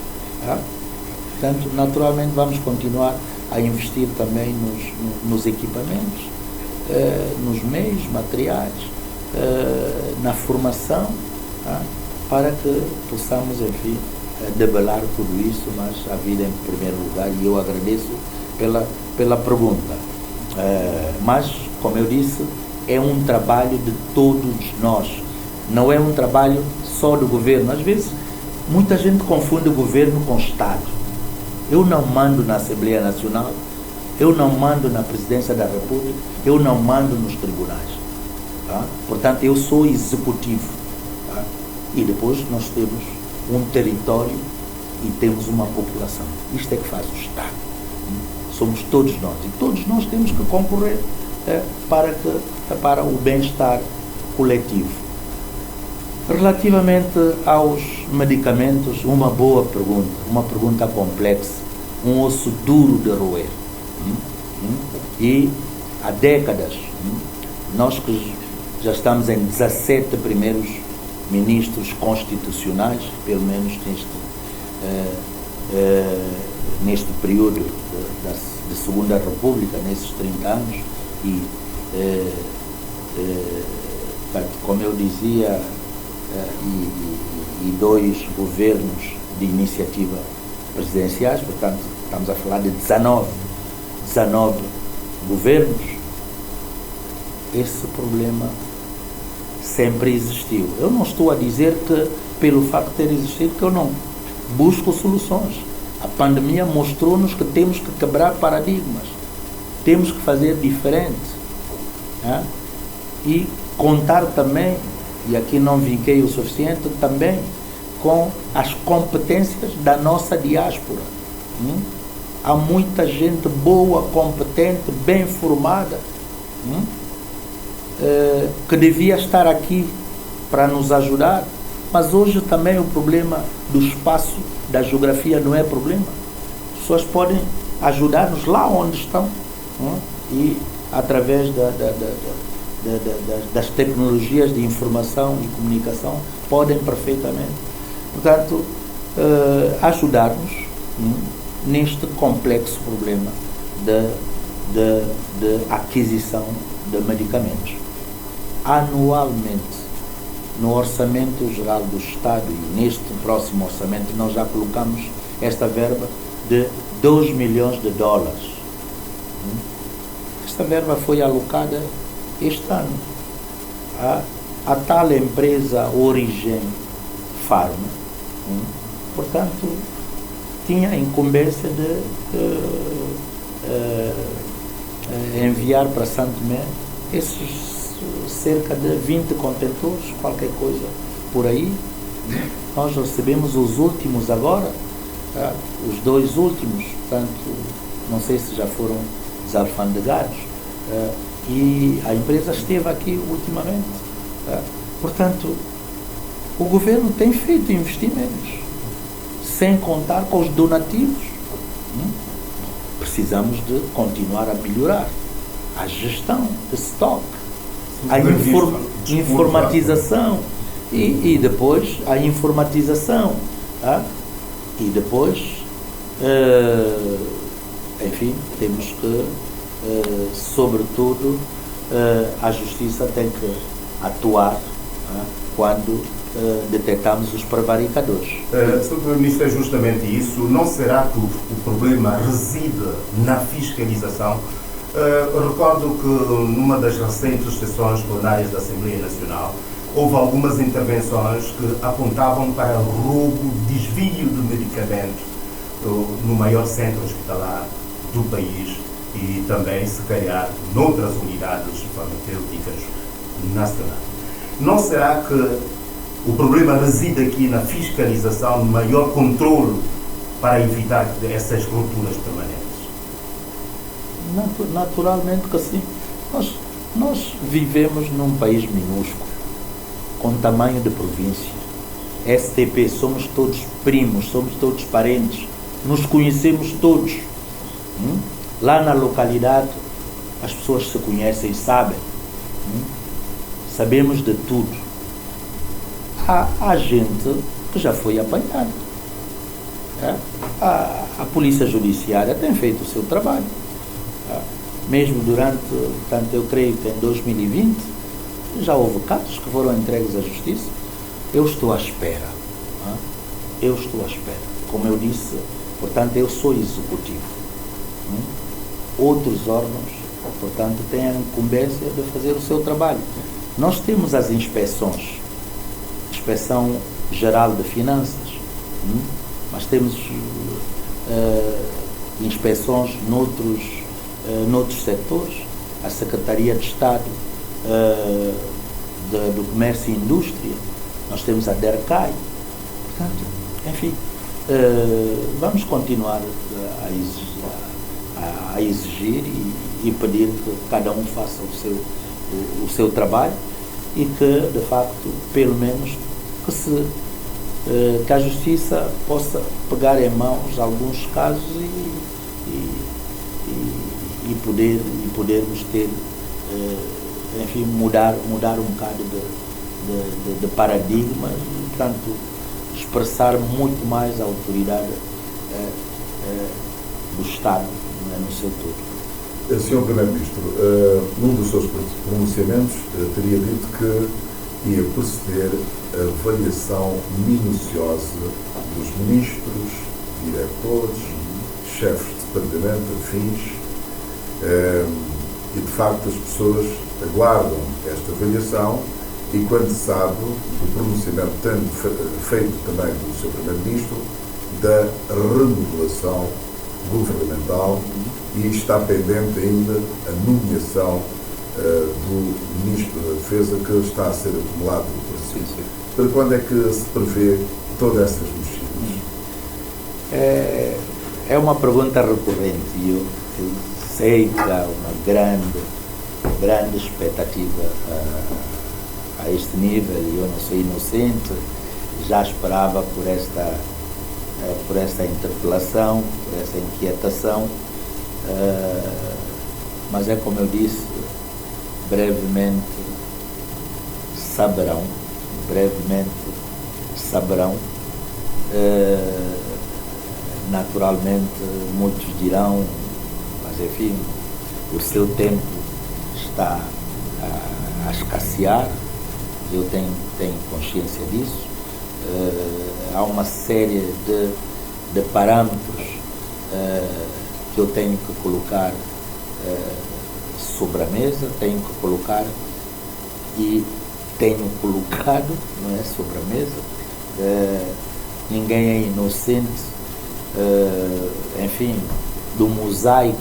Portanto, naturalmente vamos continuar a investir também nos equipamentos, nos meios materiais, na formação, para que possamos, enfim, debelar tudo isso, mas a vida em primeiro lugar, e eu agradeço pela pergunta. Mas, como eu disse, é um trabalho de todos nós, não é um trabalho só do governo. Às vezes, muita gente confunde o governo com o Estado. Eu não mando na Assembleia Nacional, eu não mando na Presidência da República, eu não mando nos tribunais. Portanto, eu sou executivo. E depois nós temos um território e temos uma população. Isto é que faz o Estado. Somos todos nós. E todos nós temos que concorrer para o bem-estar coletivo. Relativamente aos medicamentos, uma boa pergunta, uma pergunta complexa, um osso duro de roer. E há décadas, nós que já estamos em 17 primeiros ministros constitucionais, pelo menos neste período de Segunda República, nesses 30 anos, e como eu dizia, e 2 governos de iniciativa presidenciais, portanto estamos a falar de 19 governos. Esse problema sempre existiu. Eu não estou a dizer que, pelo facto de ter existido, que eu não busco soluções. A pandemia mostrou-nos que temos que quebrar paradigmas, temos que fazer diferente, e contar também, e aqui não vinquei o suficiente, também com as competências da nossa diáspora. Há muita gente boa, competente, bem formada, que devia estar aqui para nos ajudar, mas hoje também o problema do espaço, da geografia não é problema. As pessoas podem ajudar-nos lá onde estão, e através das tecnologias de informação e comunicação podem perfeitamente, portanto, ajudar-nos neste complexo problema de aquisição de medicamentos. Anualmente, no Orçamento Geral do Estado e neste próximo orçamento, nós já colocamos esta verba de 2 milhões de dólares. Esta verba foi alocada este ano à tal empresa Origem Pharma. Portanto, tinha a incumbência de enviar para Santo Tomé esses cerca de 20 contentores, qualquer coisa por aí. Nós recebemos os últimos agora, os 2 últimos, portanto, não sei se já foram desalfandegados, e a empresa esteve aqui ultimamente. Portanto, o governo tem feito investimentos, sem contar com os donativos. Precisamos de continuar a melhorar a gestão de estoque, a informatização e depois a informatização, e depois, enfim, temos que, sobretudo, a justiça tem que atuar quando detectamos os prevaricadores. Sr. Primeiro-Ministro, é justamente isso. Não será que o problema reside na fiscalização? Recordo que numa das recentes sessões plenárias da Assembleia Nacional houve algumas intervenções que apontavam para roubo, desvio de medicamento no maior centro hospitalar do país e também, se calhar, noutras unidades farmacêuticas nacionais. Não será que o problema reside aqui na fiscalização, no maior controle para evitar essas rupturas permanentes? Naturalmente que sim. Nós vivemos num país minúsculo, com tamanho de província. STP, somos todos primos, somos todos parentes, nos conhecemos todos. Lá na localidade, as pessoas se conhecem, sabem. Sabemos de tudo. Há gente que já foi apanhada. A Polícia Judiciária tem feito o seu trabalho. Mesmo durante, portanto, eu creio que em 2020, já houve casos que foram entregues à Justiça. Eu estou à espera. Eu estou à espera. Como eu disse, portanto, eu sou executivo. Outros órgãos, portanto, têm a incumbência de fazer o seu trabalho. Nós temos as inspeções. Inspeção Geral de Finanças, mas temos inspeções noutros setores, a Secretaria de Estado do Comércio e Indústria, nós temos a DERCAI. Portanto, enfim, vamos continuar a exigir e pedir que cada um faça o seu trabalho e que, de facto, pelo menos, que a Justiça possa pegar em mãos alguns casos e podermos ter, enfim, mudar um bocado de paradigma e, portanto, expressar muito mais a autoridade do Estado, no seu todo. Sr. Primeiro-Ministro, num dos seus pronunciamentos teria dito que ia proceder a avaliação minuciosa dos ministros, diretores, chefes de departamento, afins, e de facto as pessoas aguardam esta avaliação e quando se sabe do pronunciamento feito também do Sr. Primeiro-Ministro da remodelação governamental e está pendente ainda a nomeação do Ministro da Defesa que está a ser acumulado por si. Para quando é que se prevê todas essas mexidas? É uma pergunta recorrente e eu sei que há uma grande grande expectativa a este nível. Eu não sou inocente, já esperava por esta interpelação, por essa inquietação, mas é como eu disse, brevemente saberão. Naturalmente muitos dirão, mas enfim, o seu tempo está a escassear, eu tenho consciência disso. Há uma série de parâmetros que eu tenho que colocar sobre a mesa, tenho que colocar e tenho colocado, não é, sobre a mesa. Ninguém é inocente, enfim, do mosaico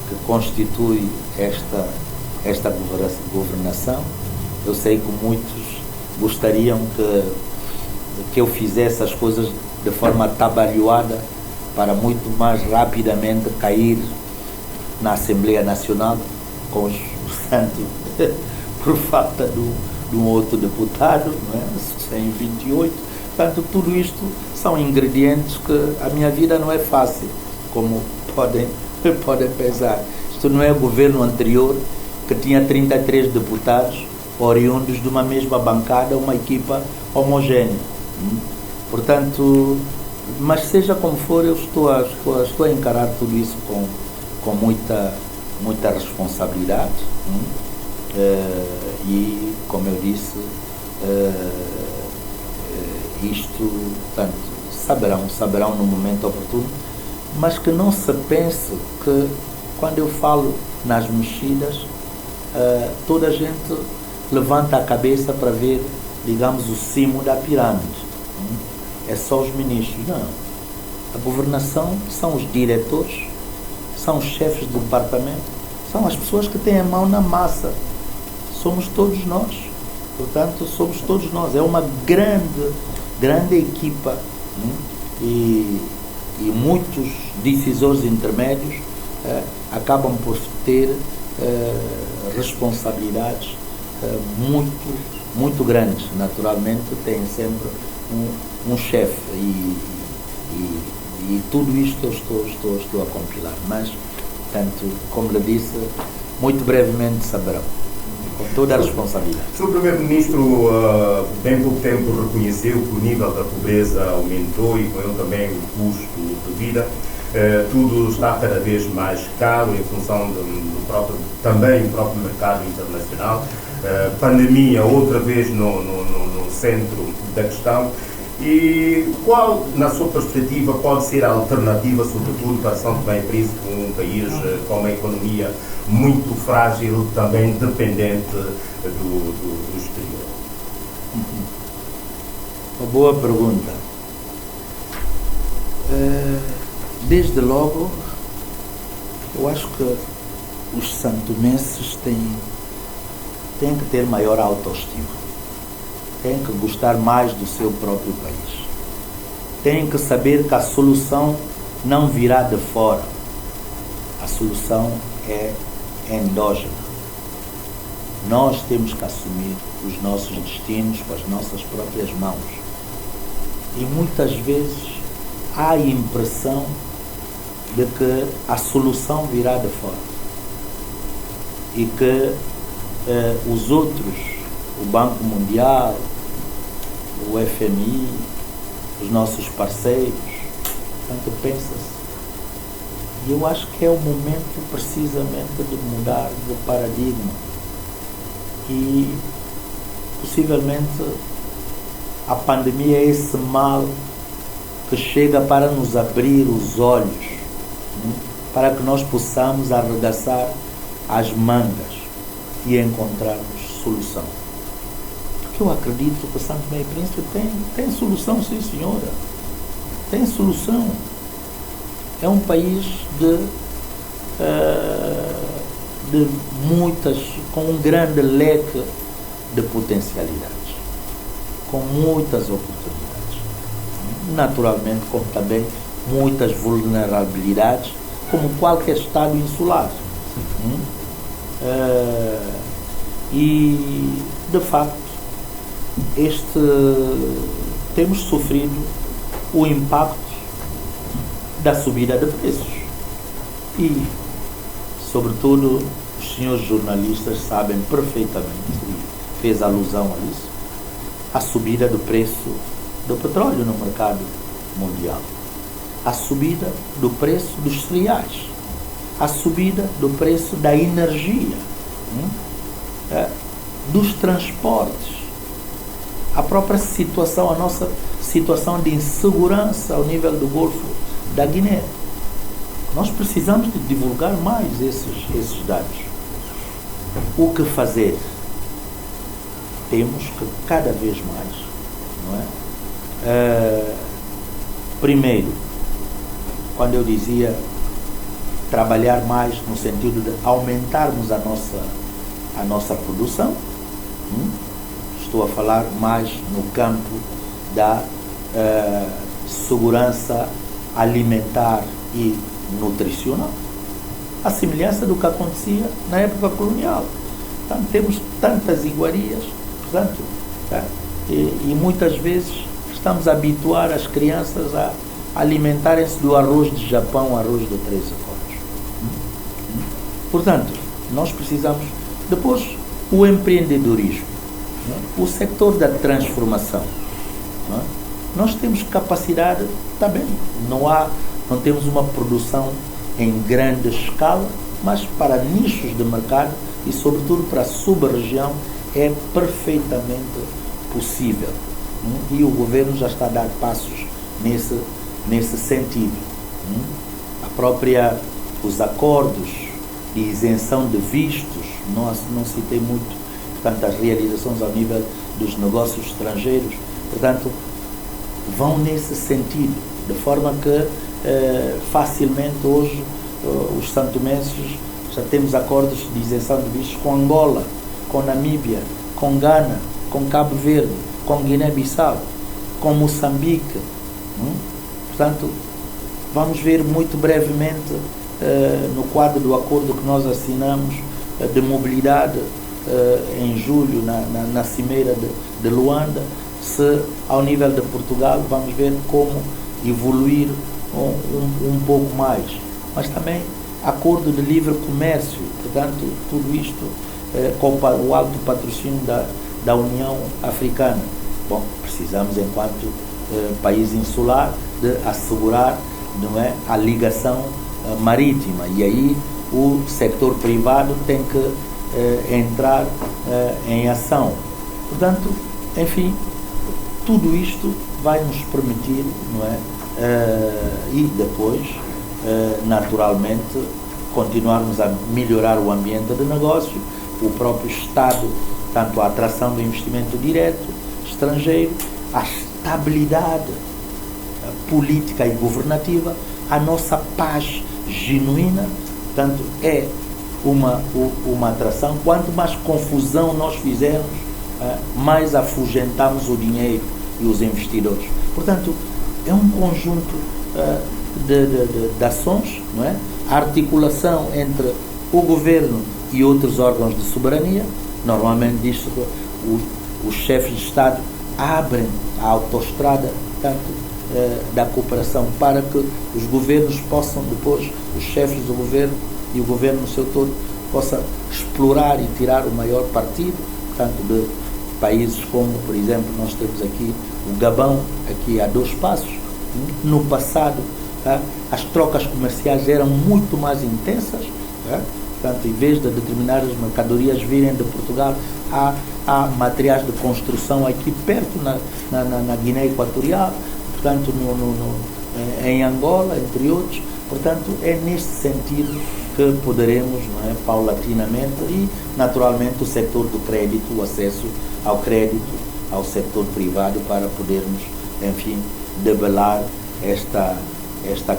que constitui esta governação. Eu sei que muitos gostariam que eu fizesse as coisas de forma atabalhoada para muito mais rapidamente cair na Assembleia Nacional com os santos por falta de um outro deputado, não é? 128. Portanto, tudo isto são ingredientes que a minha vida não é fácil, como podem pensar. Isto não é o governo anterior que tinha 33 deputados oriundos de uma mesma bancada, uma equipa homogénea. Portanto, mas seja como for, eu estou a encarar tudo isso com muita responsabilidade. E, como eu disse, isto, portanto, saberão no momento oportuno, mas que não se pense que quando eu falo nas mexidas, toda a gente levanta a cabeça para ver, digamos, o cimo da pirâmide. É só os ministros. Não. A governação são os diretores, são os chefes de departamento, são as pessoas que têm a mão na massa. Somos todos nós. Portanto, somos todos nós. É uma grande equipa, e muitos decisores intermédios acabam por ter responsabilidades muito grandes. Naturalmente, tem sempre um chefe e tudo isto eu estou a compilar. Mas, portanto, como lhe disse, muito brevemente saberão. Com toda a responsabilidade. O Sr. Primeiro-Ministro, bem pouco tempo, reconheceu que o nível da pobreza aumentou e com ele também o custo de vida. Tudo está cada vez mais caro em função do próprio mercado internacional. Pandemia, outra vez no centro da questão. E qual, na sua perspectiva, pode ser a alternativa, sobretudo para São Tomé e Príncipe, um país com uma economia muito frágil, também dependente do exterior? Uma boa pergunta. Desde logo, eu acho que os santomenses têm que ter maior autoestima. Têm que gostar mais do seu próprio país. Têm que saber que a solução não virá de fora. A solução é endógena. Nós temos que assumir os nossos destinos com as nossas próprias mãos. E muitas vezes há a impressão de que a solução virá de fora. E que os outros, o Banco Mundial, o FMI, os nossos parceiros, tanto pensa-se. E eu acho que é o momento precisamente de mudar de paradigma. E possivelmente a pandemia é esse mal que chega para nos abrir os olhos, para que nós possamos arregaçar as mangas e encontrarmos solução. Porque eu acredito que São Tomé e Príncipe tem solução, sim senhora. Tem solução. É um país de muitas, com um grande leque de potencialidades, com muitas oportunidades. Naturalmente, como também muitas vulnerabilidades, como qualquer Estado insular. E, de facto, temos sofrido o impacto da subida de preços. E, sobretudo, os senhores jornalistas sabem perfeitamente, e fez alusão a isso, a subida do preço do petróleo no mercado mundial, a subida do preço dos cereais, a subida do preço da energia, dos transportes, a própria situação, a nossa situação de insegurança ao nível do Golfo da Guiné. Nós precisamos de divulgar mais esses dados. O que fazer? Temos que cada vez mais, não é? Primeiro, quando eu dizia trabalhar mais no sentido de aumentarmos a nossa produção, estou a falar mais no campo da segurança alimentar e nutricional, a semelhança do que acontecia na época colonial. Portanto, temos tantas iguarias, portanto, e muitas vezes estamos a habituar as crianças a alimentarem-se do arroz de Japão, arroz de 3 acordos. Portanto, nós precisamos. Depois, o empreendedorismo, o setor da transformação. Nós temos capacidade, está bem, não temos uma produção em grande escala, mas para nichos de mercado e sobretudo para a sub-região é perfeitamente possível. E o governo já está a dar passos nesse sentido. Os acordos de isenção de vistos, não citei muito, portanto, as realizações ao nível dos negócios estrangeiros, portanto, vão nesse sentido, de forma que facilmente hoje os santomenses já temos acordos de isenção de vistos com Angola, com Namíbia, com Gana, com Cabo Verde, com Guiné-Bissau, com Moçambique. Portanto, vamos ver muito brevemente no quadro do acordo que nós assinamos de mobilidade em julho na Cimeira de Luanda, se ao nível de Portugal vamos ver como evoluir um pouco mais. Mas também acordo de livre comércio, portanto, tudo isto com o alto patrocínio da União Africana. Bom, precisamos, enquanto país insular, de assegurar, não é, a ligação marítima, e aí o setor privado tem que entrar em ação. Portanto, enfim, tudo isto vai nos permitir, não é, e depois, naturalmente, continuarmos a melhorar o ambiente de negócio, o próprio Estado, tanto a atração do investimento direto, estrangeiro, a estabilidade política e governativa, a nossa paz genuína. Portanto, é uma atração. Quanto mais confusão nós fizermos, mais afugentamos o dinheiro e os investidores. Portanto, é um conjunto de ações, não é? A articulação entre o governo e outros órgãos de soberania. Normalmente diz-se que os chefes de Estado abrem a autoestrada, tanto da cooperação, para que os governos possam depois, os chefes do governo e o governo no seu todo, possa explorar e tirar o maior partido, portanto, de países como, por exemplo, nós temos aqui o Gabão, aqui a 2 passos. No passado, as trocas comerciais eram muito mais intensas, portanto, em vez de determinadas mercadorias virem de Portugal, há materiais de construção aqui perto, na Guiné Equatorial, portanto, em Angola, entre outros. Portanto, é neste sentido que poderemos, não é, paulatinamente, e naturalmente o setor do crédito, o acesso ao crédito, ao setor privado, para podermos, enfim, debelar esta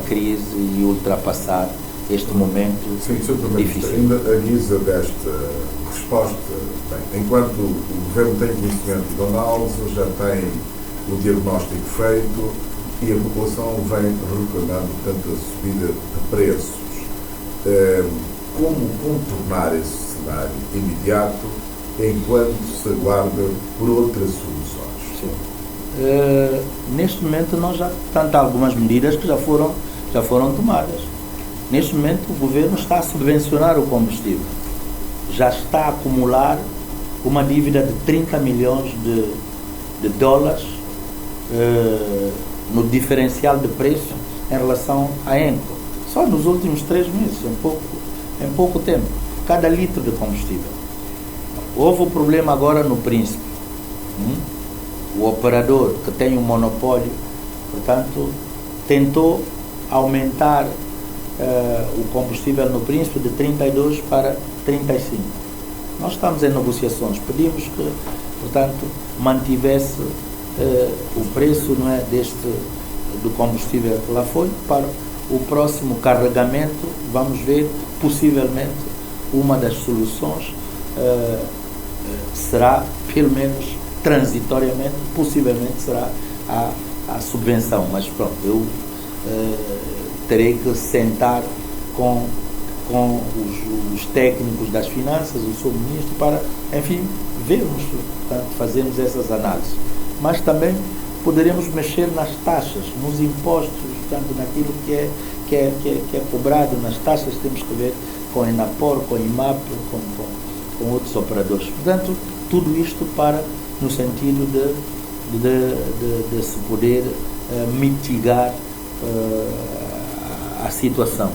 crise e ultrapassar este momento. Sim, difícil. Ainda à guisa desta resposta, bem, enquanto o Governo tem conhecimento da análise, já tem o diagnóstico feito e a população vem reclamando tanta subida de preços. Como contornar esse cenário imediato, enquanto se aguarda por outras soluções? Sim. Neste momento nós já há algumas medidas que já foram tomadas. Neste momento o governo está a subvencionar o combustível, já está a acumular uma dívida de 30 milhões de dólares no diferencial de preço em relação à ENCO, só nos últimos 3 meses, em pouco tempo, cada litro de combustível. Houve um problema agora no Príncipe. O operador que tem um monopólio, portanto, tentou aumentar o combustível no Príncipe de 32 para 35. Nós estamos em negociações, pedimos que, portanto, mantivesse o preço, não é, do combustível que lá foi. Para o próximo carregamento, vamos ver, possivelmente, uma das soluções será, pelo menos transitoriamente, possivelmente será a subvenção, mas pronto, eu terei que sentar com os técnicos das finanças, o seu ministro, para, enfim, vermos, portanto, fazermos essas análises. Mas também poderemos mexer nas taxas, nos impostos, portanto, naquilo que é cobrado nas taxas. Temos que ver com a Enapor, com a IMAP, com outros operadores. Portanto, tudo isto no sentido de se poder mitigar a situação.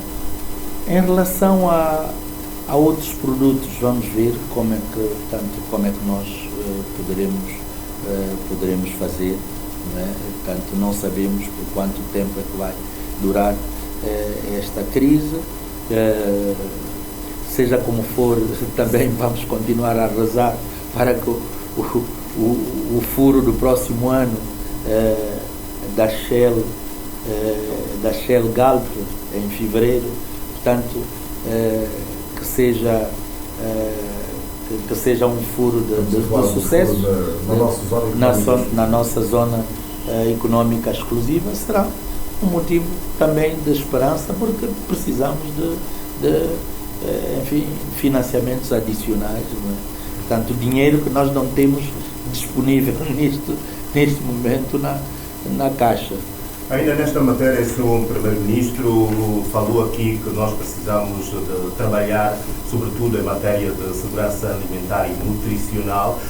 Em relação a outros produtos, vamos ver como é que nós poderemos fazer, não é? Portanto, não sabemos por quanto tempo é que vai durar esta crise. Seja como for, também vamos continuar a rezar para que o furo do próximo ano da Shell Galp em fevereiro, portanto, que seja um furo de sucesso na nossa zona económica exclusiva. Será um motivo também de esperança, porque precisamos enfim, financiamentos adicionais, não é? Portanto, dinheiro que nós não temos disponível neste momento na Caixa. Ainda nesta matéria, o Sr. Primeiro-Ministro falou aqui que nós precisamos de trabalhar, sobretudo em matéria de segurança alimentar e nutricional.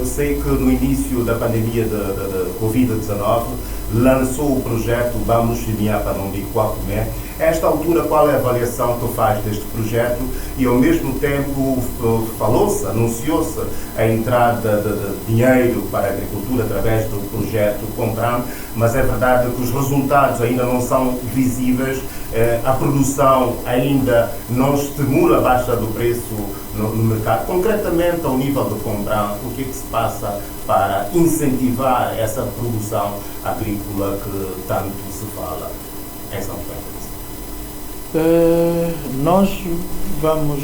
Sei que no início da pandemia da Covid-19 lançou o projeto Vamos Semear para Não Digo Qual Comer. A esta altura, qual é a avaliação que faz deste projeto? E ao mesmo tempo anunciou-se a entrada de dinheiro para a agricultura através do projeto Compram, mas é verdade que os resultados ainda não são visíveis, a produção ainda não estimula a baixa do preço no mercado. Concretamente, ao nível do Compram, o que é que se passa para incentivar essa produção agrícola que tanto se fala em São Pedro? Nós vamos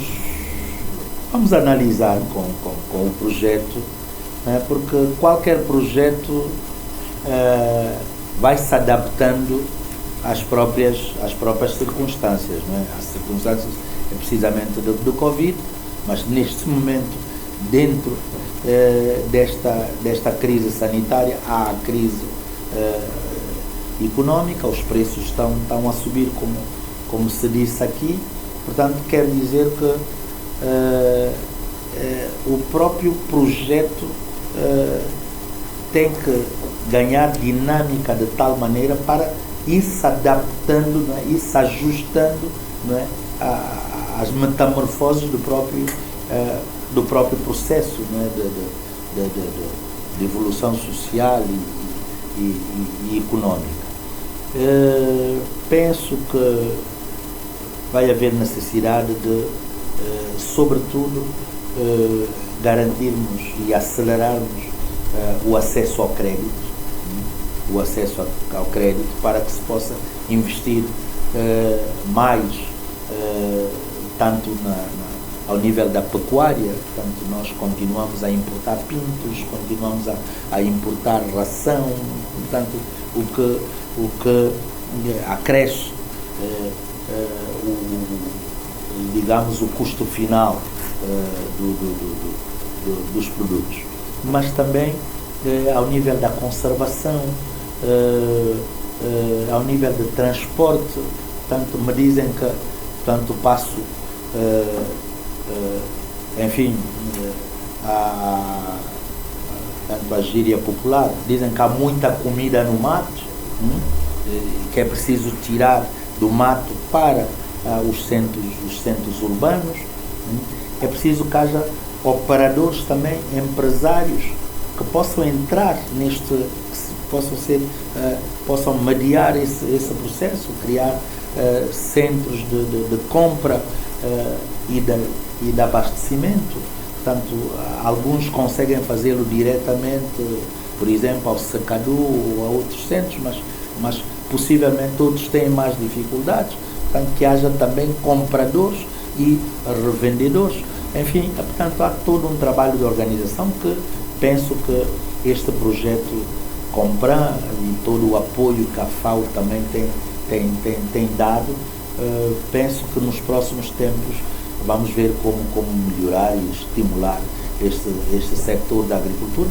analisar com o projeto, né, porque qualquer projeto vai se adaptando às próprias circunstâncias, né? As circunstâncias é precisamente do Covid, mas neste momento, dentro desta crise sanitária, há a crise económica, os preços estão a subir, como se disse aqui. Portanto, quer dizer que o próprio projeto tem que ganhar dinâmica de tal maneira para ir se adaptando, não é? Ir se ajustando, não é? Às metamorfoses do próprio processo, não é? de evolução social e económica. Penso que vai haver necessidade de, sobretudo, garantirmos e acelerarmos o acesso ao crédito, para que se possa investir mais, tanto ao nível da pecuária. Portanto, nós continuamos a importar pintos, continuamos a importar ração, portanto, o que acresce digamos, o custo final dos produtos, mas também ao nível da conservação, ao nível de transporte. Portanto, me dizem que, portanto, passo, enfim, tanto a gíria popular, dizem que há muita comida no mato, que é preciso tirar do mato para os centros urbanos. É preciso que haja operadores também, empresários, que possam entrar neste, possam mediar esse processo, criar centros de compra e de abastecimento. Portanto, alguns conseguem fazê-lo diretamente, por exemplo, ao Secadu ou a outros centros, mas possivelmente outros têm mais dificuldades. Portanto, que haja também compradores e revendedores. Enfim, portanto, há todo um trabalho de organização que penso que este projeto Compran e todo o apoio que a FAO também tem dado, penso que nos próximos tempos vamos ver como melhorar e estimular este setor da agricultura.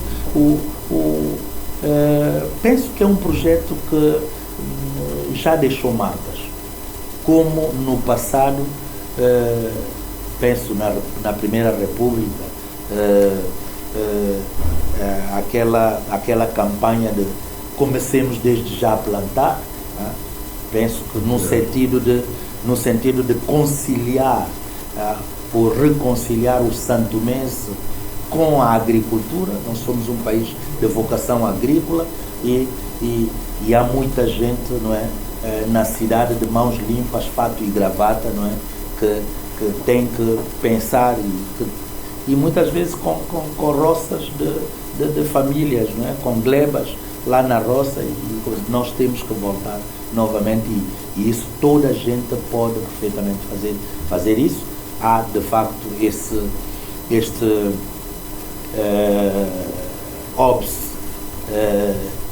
Penso que é um projeto que já deixou marcas, como no passado, penso na Primeira República, aquela campanha de comecemos desde já a plantar, penso que no sentido de conciliar, por reconciliar o santomense com a agricultura. Nós somos um país de vocação agrícola e há muita gente, não é, na cidade de mãos limpas, fato e gravata, não é, que tem que pensar e muitas vezes com roças de famílias, não é, com glebas lá na roça, e nós temos que voltar novamente e isso toda a gente pode perfeitamente fazer isso. Há de facto este OBS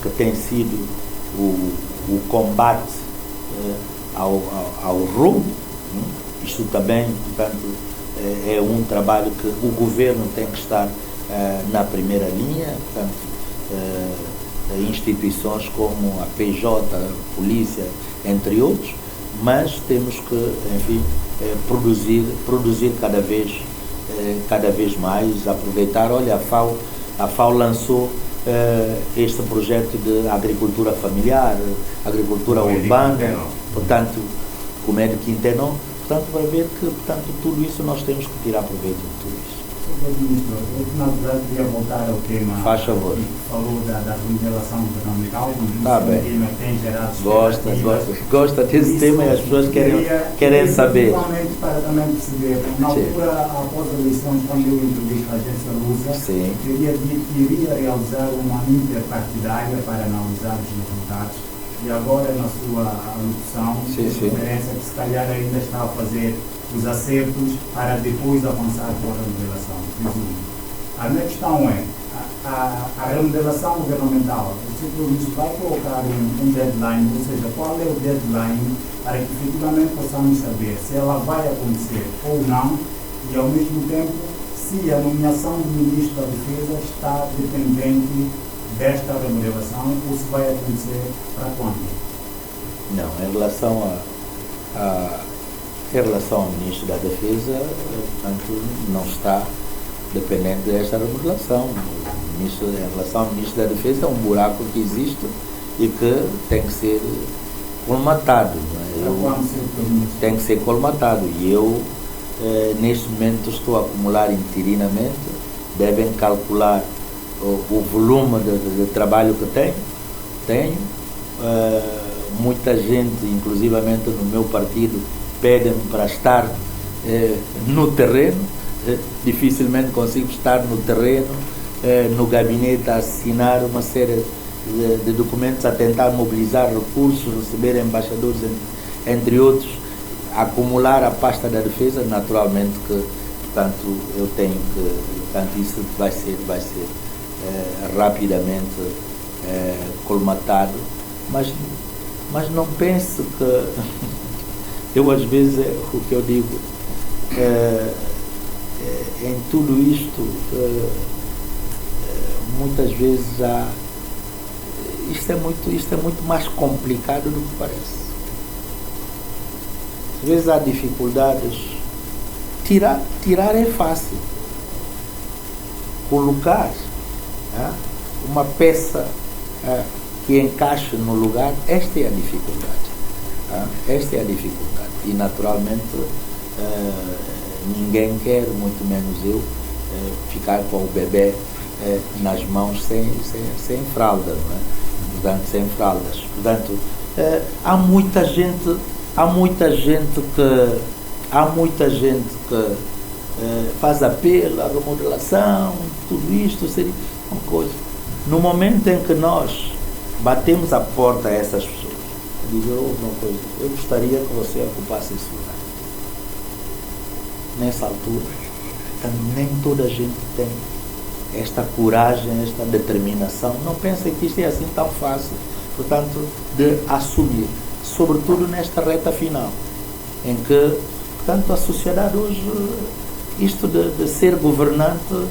que tem sido o combate ao roubo. Isto também, portanto, é um trabalho que o governo tem que estar na primeira linha, portanto, instituições como a PJ, a polícia, entre outros, mas temos que, enfim, produzir cada vez mais, aproveitar. Olha, a FAO lançou este projeto de agricultura familiar, agricultura urbana, portanto, o Médio Quintenon, portanto, para ver que, portanto, tudo isso nós temos que tirar proveito de tudo isso. Ministro, eu na verdade queria voltar ao tema. Faz favor. Falou da remodelação governamental, Bem. que tem gerado gosta desse tema e as pessoas querem saber. Principalmente para também perceber, na altura, após as eleições, quando eu entrevistei a agência Lusa, teria dito que iria realizar uma interpartidária para analisar os resultados. E agora, na sua alocução, referência que se calhar ainda está a fazer os acertos para depois avançar com a remodelação, presumo. A minha questão é, a remodelação governamental, o Sr. vai colocar um deadline, ou seja, qual é o deadline para que efetivamente possamos saber se ela vai acontecer ou não, e ao mesmo tempo, se a nomeação do Ministro da Defesa está dependente desta remodelação ou se vai acontecer para quando? Não, em relação ao Ministro da Defesa, portanto, não está dependente desta remodelação. Em relação ao Ministro da Defesa, é um buraco que existe e que tem que ser colmatado. Tem que ser colmatado. E eu, neste momento, estou a acumular interinamente, devem calcular o volume de trabalho que tenho. Muita gente, inclusivamente no meu partido, pedem-me para estar no terreno. Dificilmente consigo estar no terreno, no gabinete, a assinar uma série de documentos, a tentar mobilizar recursos, receber embaixadores, entre outros, acumular a pasta da defesa. Naturalmente que, portanto, eu tenho que, portanto, isso vai ser rapidamente colmatado, mas não pense que eu às vezes o que eu digo em tudo isto, muitas vezes isto é muito mais complicado do que parece. Às vezes há dificuldades. Tirar é fácil. Colocar uma peça que encaixe no lugar, esta é a dificuldade. Esta é a dificuldade. E naturalmente ninguém quer, muito menos eu, ficar com o bebê nas mãos sem fralda, não é? Portanto, sem fraldas. Portanto, há muita gente que faz apelo à remodelação, tudo isto seria uma coisa. No momento em que nós batemos a porta a essas pessoas, digo uma coisa, eu gostaria que você ocupasse esse lugar. Nessa altura, nem toda a gente tem esta coragem, esta determinação. Não pensem que isto é assim tão fácil, portanto, de assumir, sobretudo nesta reta final, em que, portanto, a sociedade hoje, isto de ser governante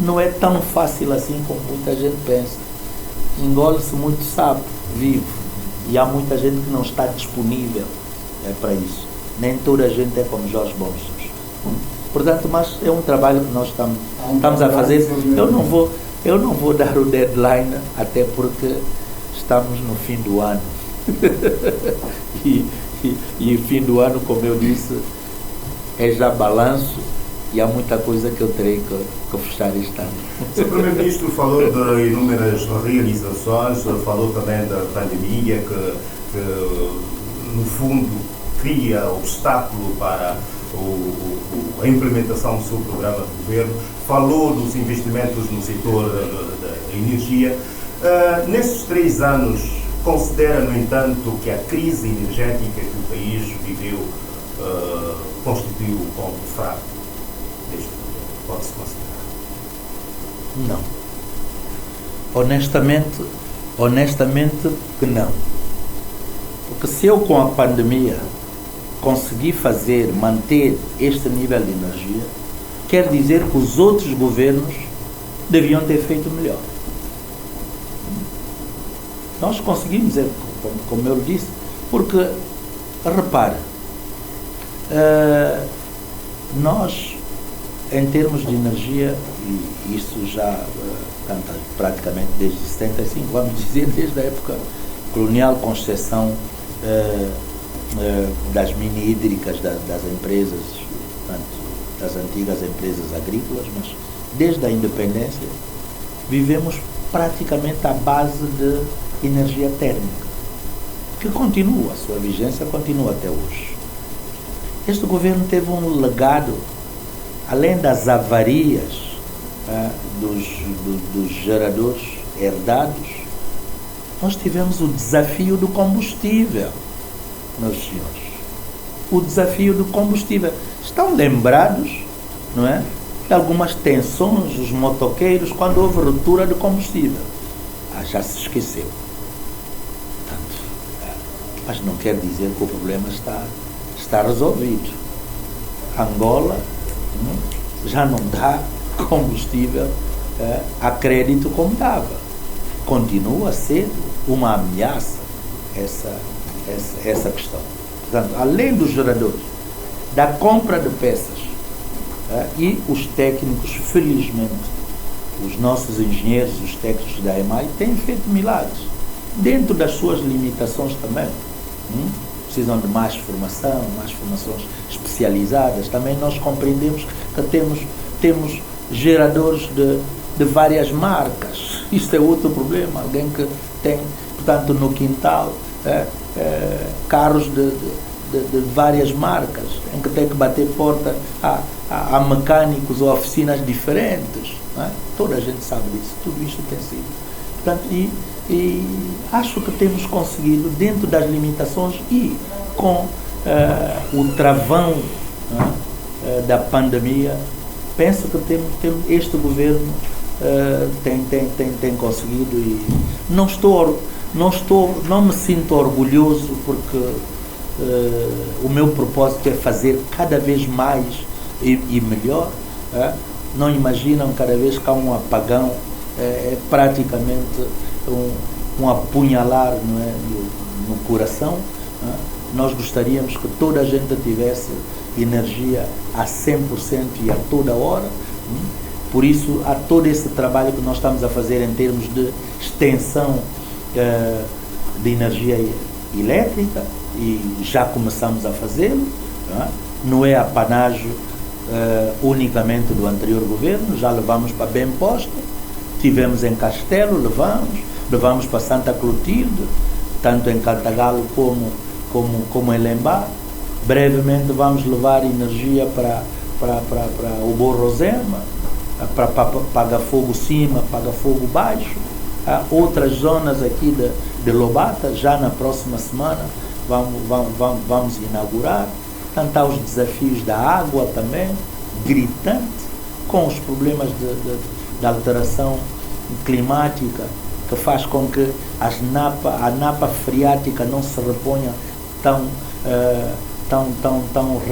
não é tão fácil assim como muita gente pensa. Engole-se muito sapo vivo e há muita gente que não está disponível para isso. Nem toda a gente é como Jorge Bom Jesus. Portanto, mas é um trabalho que nós estamos a fazer. Eu não vou dar o deadline, até porque estamos no fim do ano. E o fim do ano, como eu disse, é já balanço e há muita coisa que eu terei que fechar este ano. O Primeiro-Ministro falou de inúmeras realizações, falou também da pandemia, que no fundo cria obstáculo para a implementação do seu programa de governo, falou dos investimentos no setor da energia. Nesses 3 anos, considera, no entanto, que a crise energética que o país viveu constituiu o ponto fraco deste governo? Pode-se considerar? Não. Honestamente que não. Porque se eu, com a pandemia, consegui manter este nível de energia, quer dizer que os outros governos deviam ter feito melhor. Nós conseguimos, como eu disse, porque, repara, nós, em termos de energia, e isso já praticamente desde 75, vamos dizer, desde a época colonial, com exceção das mini-hídricas das empresas, portanto, das antigas empresas agrícolas, mas desde a independência vivemos praticamente à base de energia térmica, que continua, a sua vigência continua até hoje. Este governo teve um legado, além das avarias dos geradores herdados, nós tivemos o desafio do combustível, meus senhores. O desafio do combustível. Estão lembrados, não é, de algumas tensões, os motoqueiros, quando houve ruptura de combustível. Já se esqueceu. Mas não quer dizer que o problema está resolvido. Angola já não dá combustível a crédito como dava. Continua a ser uma ameaça essa questão. Portanto, além dos geradores, da compra de peças, e os técnicos, felizmente, os nossos engenheiros, os técnicos da EMAI têm feito milagres, dentro das suas limitações também. Precisam de mais formações especializadas. Também nós compreendemos que temos geradores de várias marcas. Isto é outro problema. Alguém que tem, portanto, no quintal, carros de várias marcas, em que tem que bater porta a mecânicos ou oficinas diferentes. Não é? Toda a gente sabe disso. Tudo isto tem sido. Portanto, e acho que temos conseguido, dentro das limitações e com o travão da pandemia, penso que este governo tem conseguido, e não me sinto orgulhoso, porque o meu propósito é fazer cada vez mais e melhor, não imaginam cada vez que há um apagão, é praticamente um apunhalar, não é, no coração. Nós gostaríamos que toda a gente tivesse energia a 100% e a toda hora. Por isso, há todo esse trabalho que nós estamos a fazer em termos de extensão de energia elétrica, e já começamos a fazê-lo. Não é apanágio unicamente do anterior governo, já levamos para Bem Posta, tivemos em Castelo, levamos para Santa Clotilde, tanto em Cantagalo como em Lembar. Brevemente vamos levar energia para o Borrozema, para Paga Fogo Cima, Paga Fogo Baixo. Há outras zonas aqui de Lobata, já na próxima semana vamos inaugurar. Portanto, há os desafios da água também, gritante, com os problemas de alteração climática, que faz com que a napa freática não se reponha tão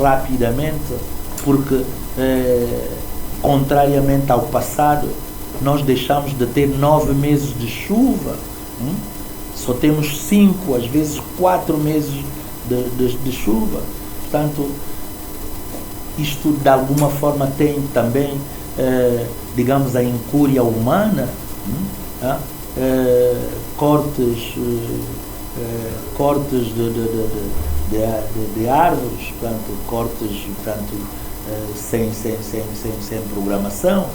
rapidamente, porque, contrariamente ao passado, nós deixamos de ter 9 meses de chuva, só temos 5, às vezes 4 meses de chuva. Portanto, isto de alguma forma tem também, digamos, a incúria humana, cortes de árvores, portanto, cortes, portanto, sem programação,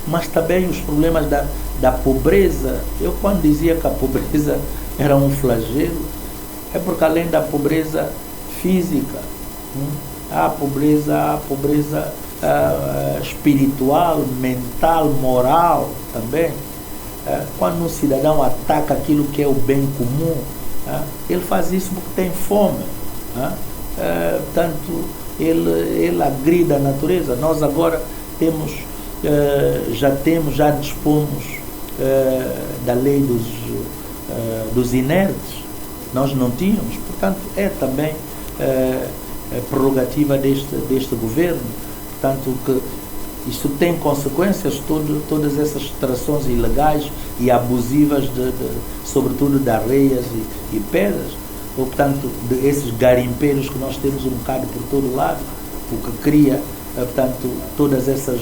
mas também os problemas da pobreza. Eu, quando dizia que a pobreza era um flagelo, é porque além da pobreza física, há a pobreza espiritual, mental, moral também. Quando um cidadão ataca aquilo que é o bem comum, ele faz isso porque tem fome. Portanto, ele agride a natureza. Nós agora já dispomos da lei dos inertes. Nós não tínhamos, portanto, é também prerrogativa deste governo. Portanto, que isto tem consequências, todas essas extrações ilegais e abusivas, sobretudo de areias e pedras, ou, portanto, esses garimpeiros que nós temos um bocado por todo lado, o que cria, portanto, todas essas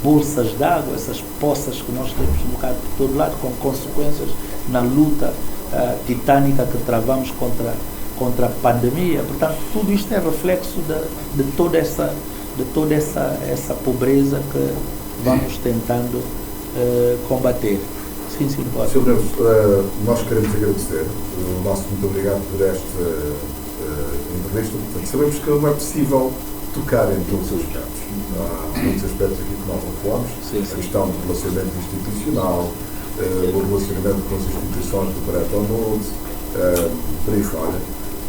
bolsas d'água, essas poças que nós temos um bocado por todo lado, com consequências na luta titânica que travamos contra a pandemia. Portanto, tudo isto é reflexo de toda essa pobreza que vamos tentando combater. Sim, pode. Sr. Ministro, nós queremos agradecer o nosso muito obrigado por esta entrevista. Portanto, sabemos que não é possível tocar em todos os aspectos. Há muitos aspectos aqui que nós não falamos. A questão do relacionamento institucional, o relacionamento com as instituições do Bretton Woods, por aí fora.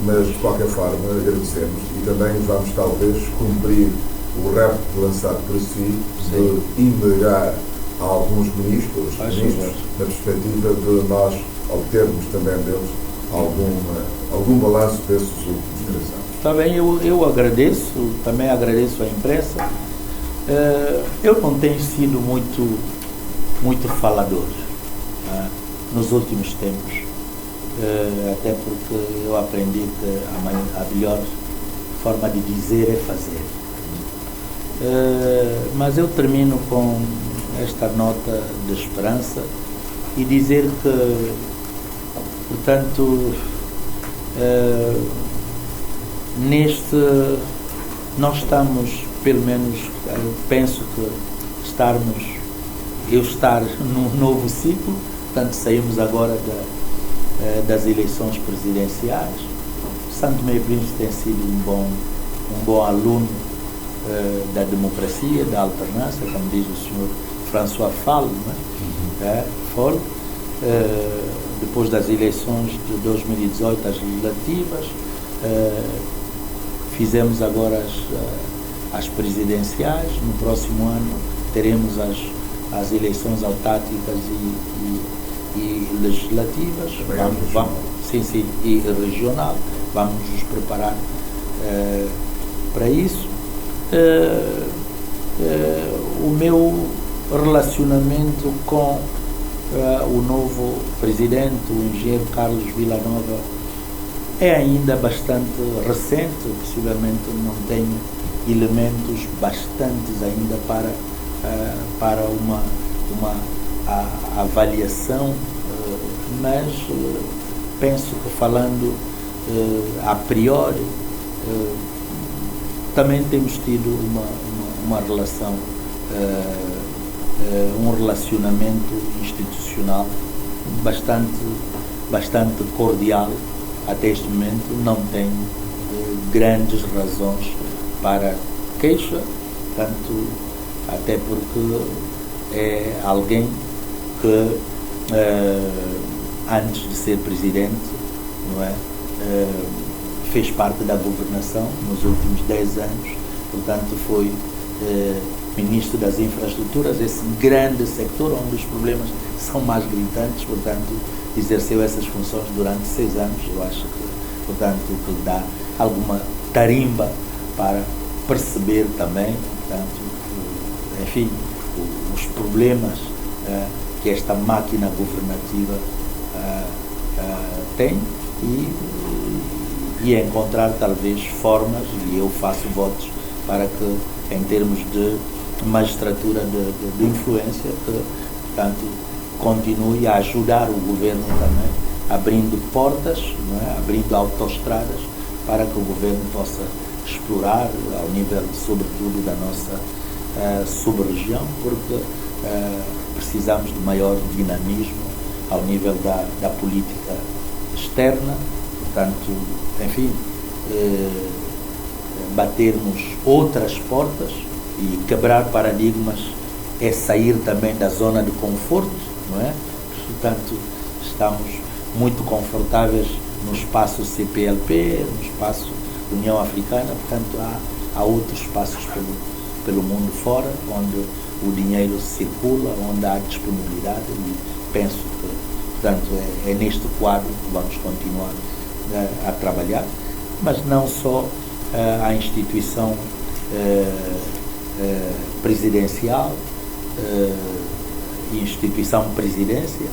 Mas, de qualquer forma, agradecemos e também vamos, talvez, cumprir o repto lançado por si de indagar a alguns ministros na perspectiva de nós obtermos também deles algum balanço desses últimos 3 anos. Está bem, eu agradeço, também agradeço à imprensa. Eu não tenho sido muito falador nos últimos tempos, até porque eu aprendi que a melhor forma de dizer é fazer. Mas eu termino com esta nota de esperança e dizer que, portanto, nós estamos, pelo menos, penso que estar num novo ciclo. Portanto, saímos agora das eleições presidenciais. Santo Tomé e Príncipe tem sido um bom aluno da democracia, da alternância, como diz o senhor François Falle, Falle. Depois das eleições de 2018, as legislativas, fizemos agora as presidenciais. No próximo ano teremos as eleições autárquicas e legislativas, e regional. Vamos nos preparar para isso. o meu relacionamento com o novo presidente, o engenheiro Carlos Villanova, é ainda bastante recente, possivelmente não tenho elementos bastantes ainda para uma avaliação, mas penso que falando a priori, também temos tido uma relação, um relacionamento institucional bastante cordial. Até este momento não tenho grandes razões para queixa, tanto até porque é alguém que antes de ser presidente, não é, fez parte da governação nos últimos 10 anos, portanto foi ministro das infraestruturas, esse grande sector onde os problemas são mais gritantes, portanto exerceu essas funções durante 6 anos. Eu acho que, portanto, que dá alguma tarimba para perceber também, portanto, enfim, os problemas que esta máquina governativa tem e encontrar talvez formas, e eu faço votos para que, em termos de magistratura de influência, que, portanto, continue a ajudar o governo também, abrindo portas, não é? Abrindo autoestradas para que o governo possa explorar ao nível, sobretudo, da nossa sub-região, porque precisamos de maior dinamismo ao nível da política externa, portanto, enfim, batermos outras portas e quebrar paradigmas é sair também da zona de conforto, não é? Portanto, estamos muito confortáveis no espaço CPLP, no espaço União Africana, portanto, há outros espaços pelo mundo fora, onde o dinheiro circula, onde há disponibilidade, e penso que, portanto, é neste quadro que vamos continuar a trabalhar, mas não só a instituição presidencial, instituição presidência,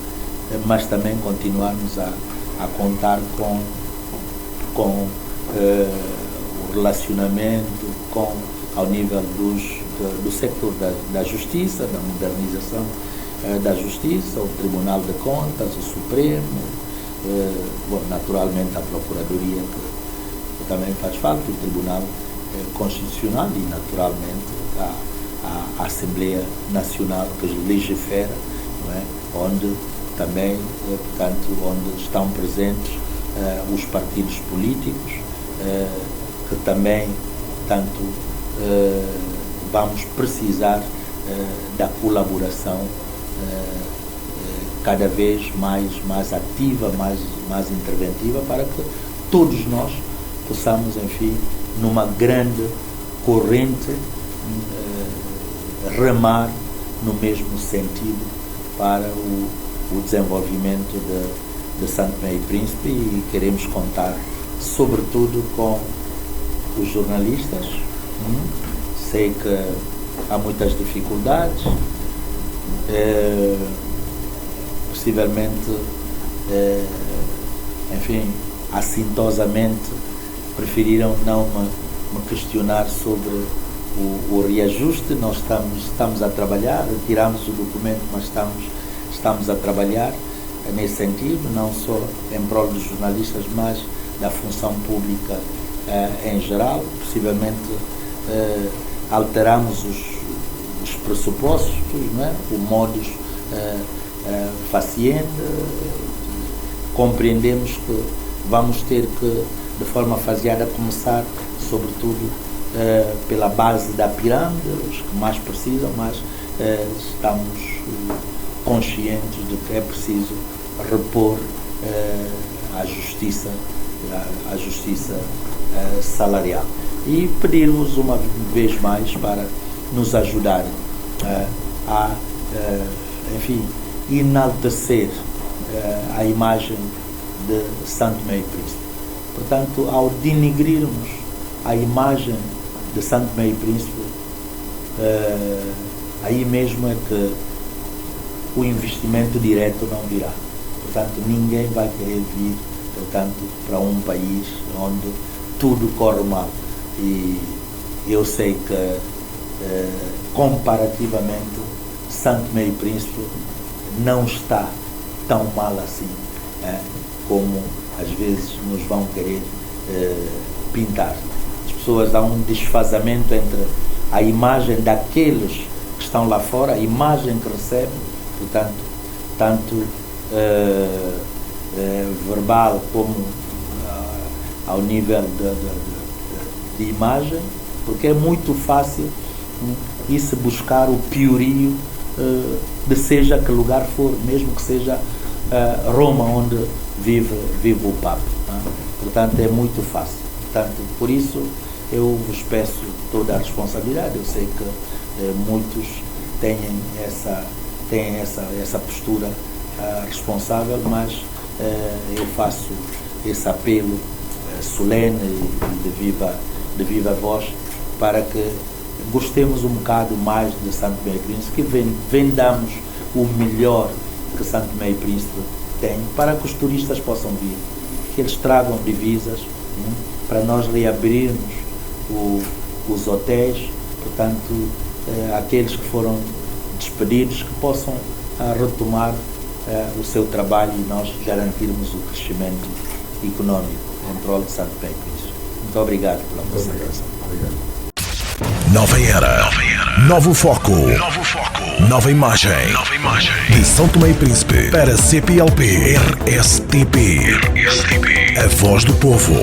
mas também continuarmos a contar com o relacionamento ao nível do sector da justiça, da modernização da justiça, o Tribunal de Contas, o Supremo, naturalmente a Procuradoria, que também faz falta, o Tribunal Constitucional e, naturalmente, a Assembleia Nacional que legifera, não é? Onde também, portanto, onde estão presentes os partidos políticos, que também, tanto vamos precisar da colaboração cada vez mais ativa, mais interventiva, para que todos nós possamos, enfim, numa grande corrente, remar no mesmo sentido para o desenvolvimento de Santo Tomé e Príncipe, e queremos contar sobretudo com os jornalistas. Sei que há muitas dificuldades, possivelmente, enfim, assintosamente preferiram não me questionar sobre o reajuste. Nós estamos a trabalhar, retiramos o documento, mas estamos a trabalhar nesse sentido, não só em prol dos jornalistas, mas da função pública em geral. Possivelmente alteramos os pressupostos, não é? O modus facienda. Compreendemos que vamos ter que, de forma faseada, começar, sobretudo, pela base da pirâmide, os que mais precisam, mas estamos conscientes de que é preciso repor a justiça salarial. E pedir-vos uma vez mais para nos ajudarem a enfim, enaltecer a imagem de Santo Tomé e Príncipe. Portanto, ao denigrirmos a imagem de Santo Tomé e Príncipe, aí mesmo é que o investimento direto não virá. Portanto, ninguém vai querer vir, portanto, para um país onde tudo corre mal. E eu sei que, comparativamente, Santo Tomé e Príncipe não está tão mal assim, como às vezes nos vão querer pintar. As pessoas, há um desfazamento entre a imagem daqueles que estão lá fora, a imagem que recebem, portanto, tanto verbal como ao nível de imagem, porque é muito fácil isso buscar o piorio de seja que lugar for, mesmo que seja Roma, onde vive o Papa. Portanto, é muito fácil. Portanto, por isso eu vos peço toda a responsabilidade. Eu sei que muitos têm essa postura responsável, mas eu faço esse apelo solene e de viva voz para que gostemos um bocado mais de Santo Tomé e Príncipe, que vendamos o melhor que Santo Tomé e Príncipe tem, para que os turistas possam vir, que eles tragam divisas, para nós reabrirmos os hotéis, portanto, aqueles que foram despedidos, que possam retomar o seu trabalho e nós garantirmos o crescimento económico em prol de Santo Tomé e Príncipe. Muito obrigado pela vossa atenção. Nova era. Novo foco. Nova imagem. De São Tomé e Príncipe para CPLP RSTP. A voz do povo.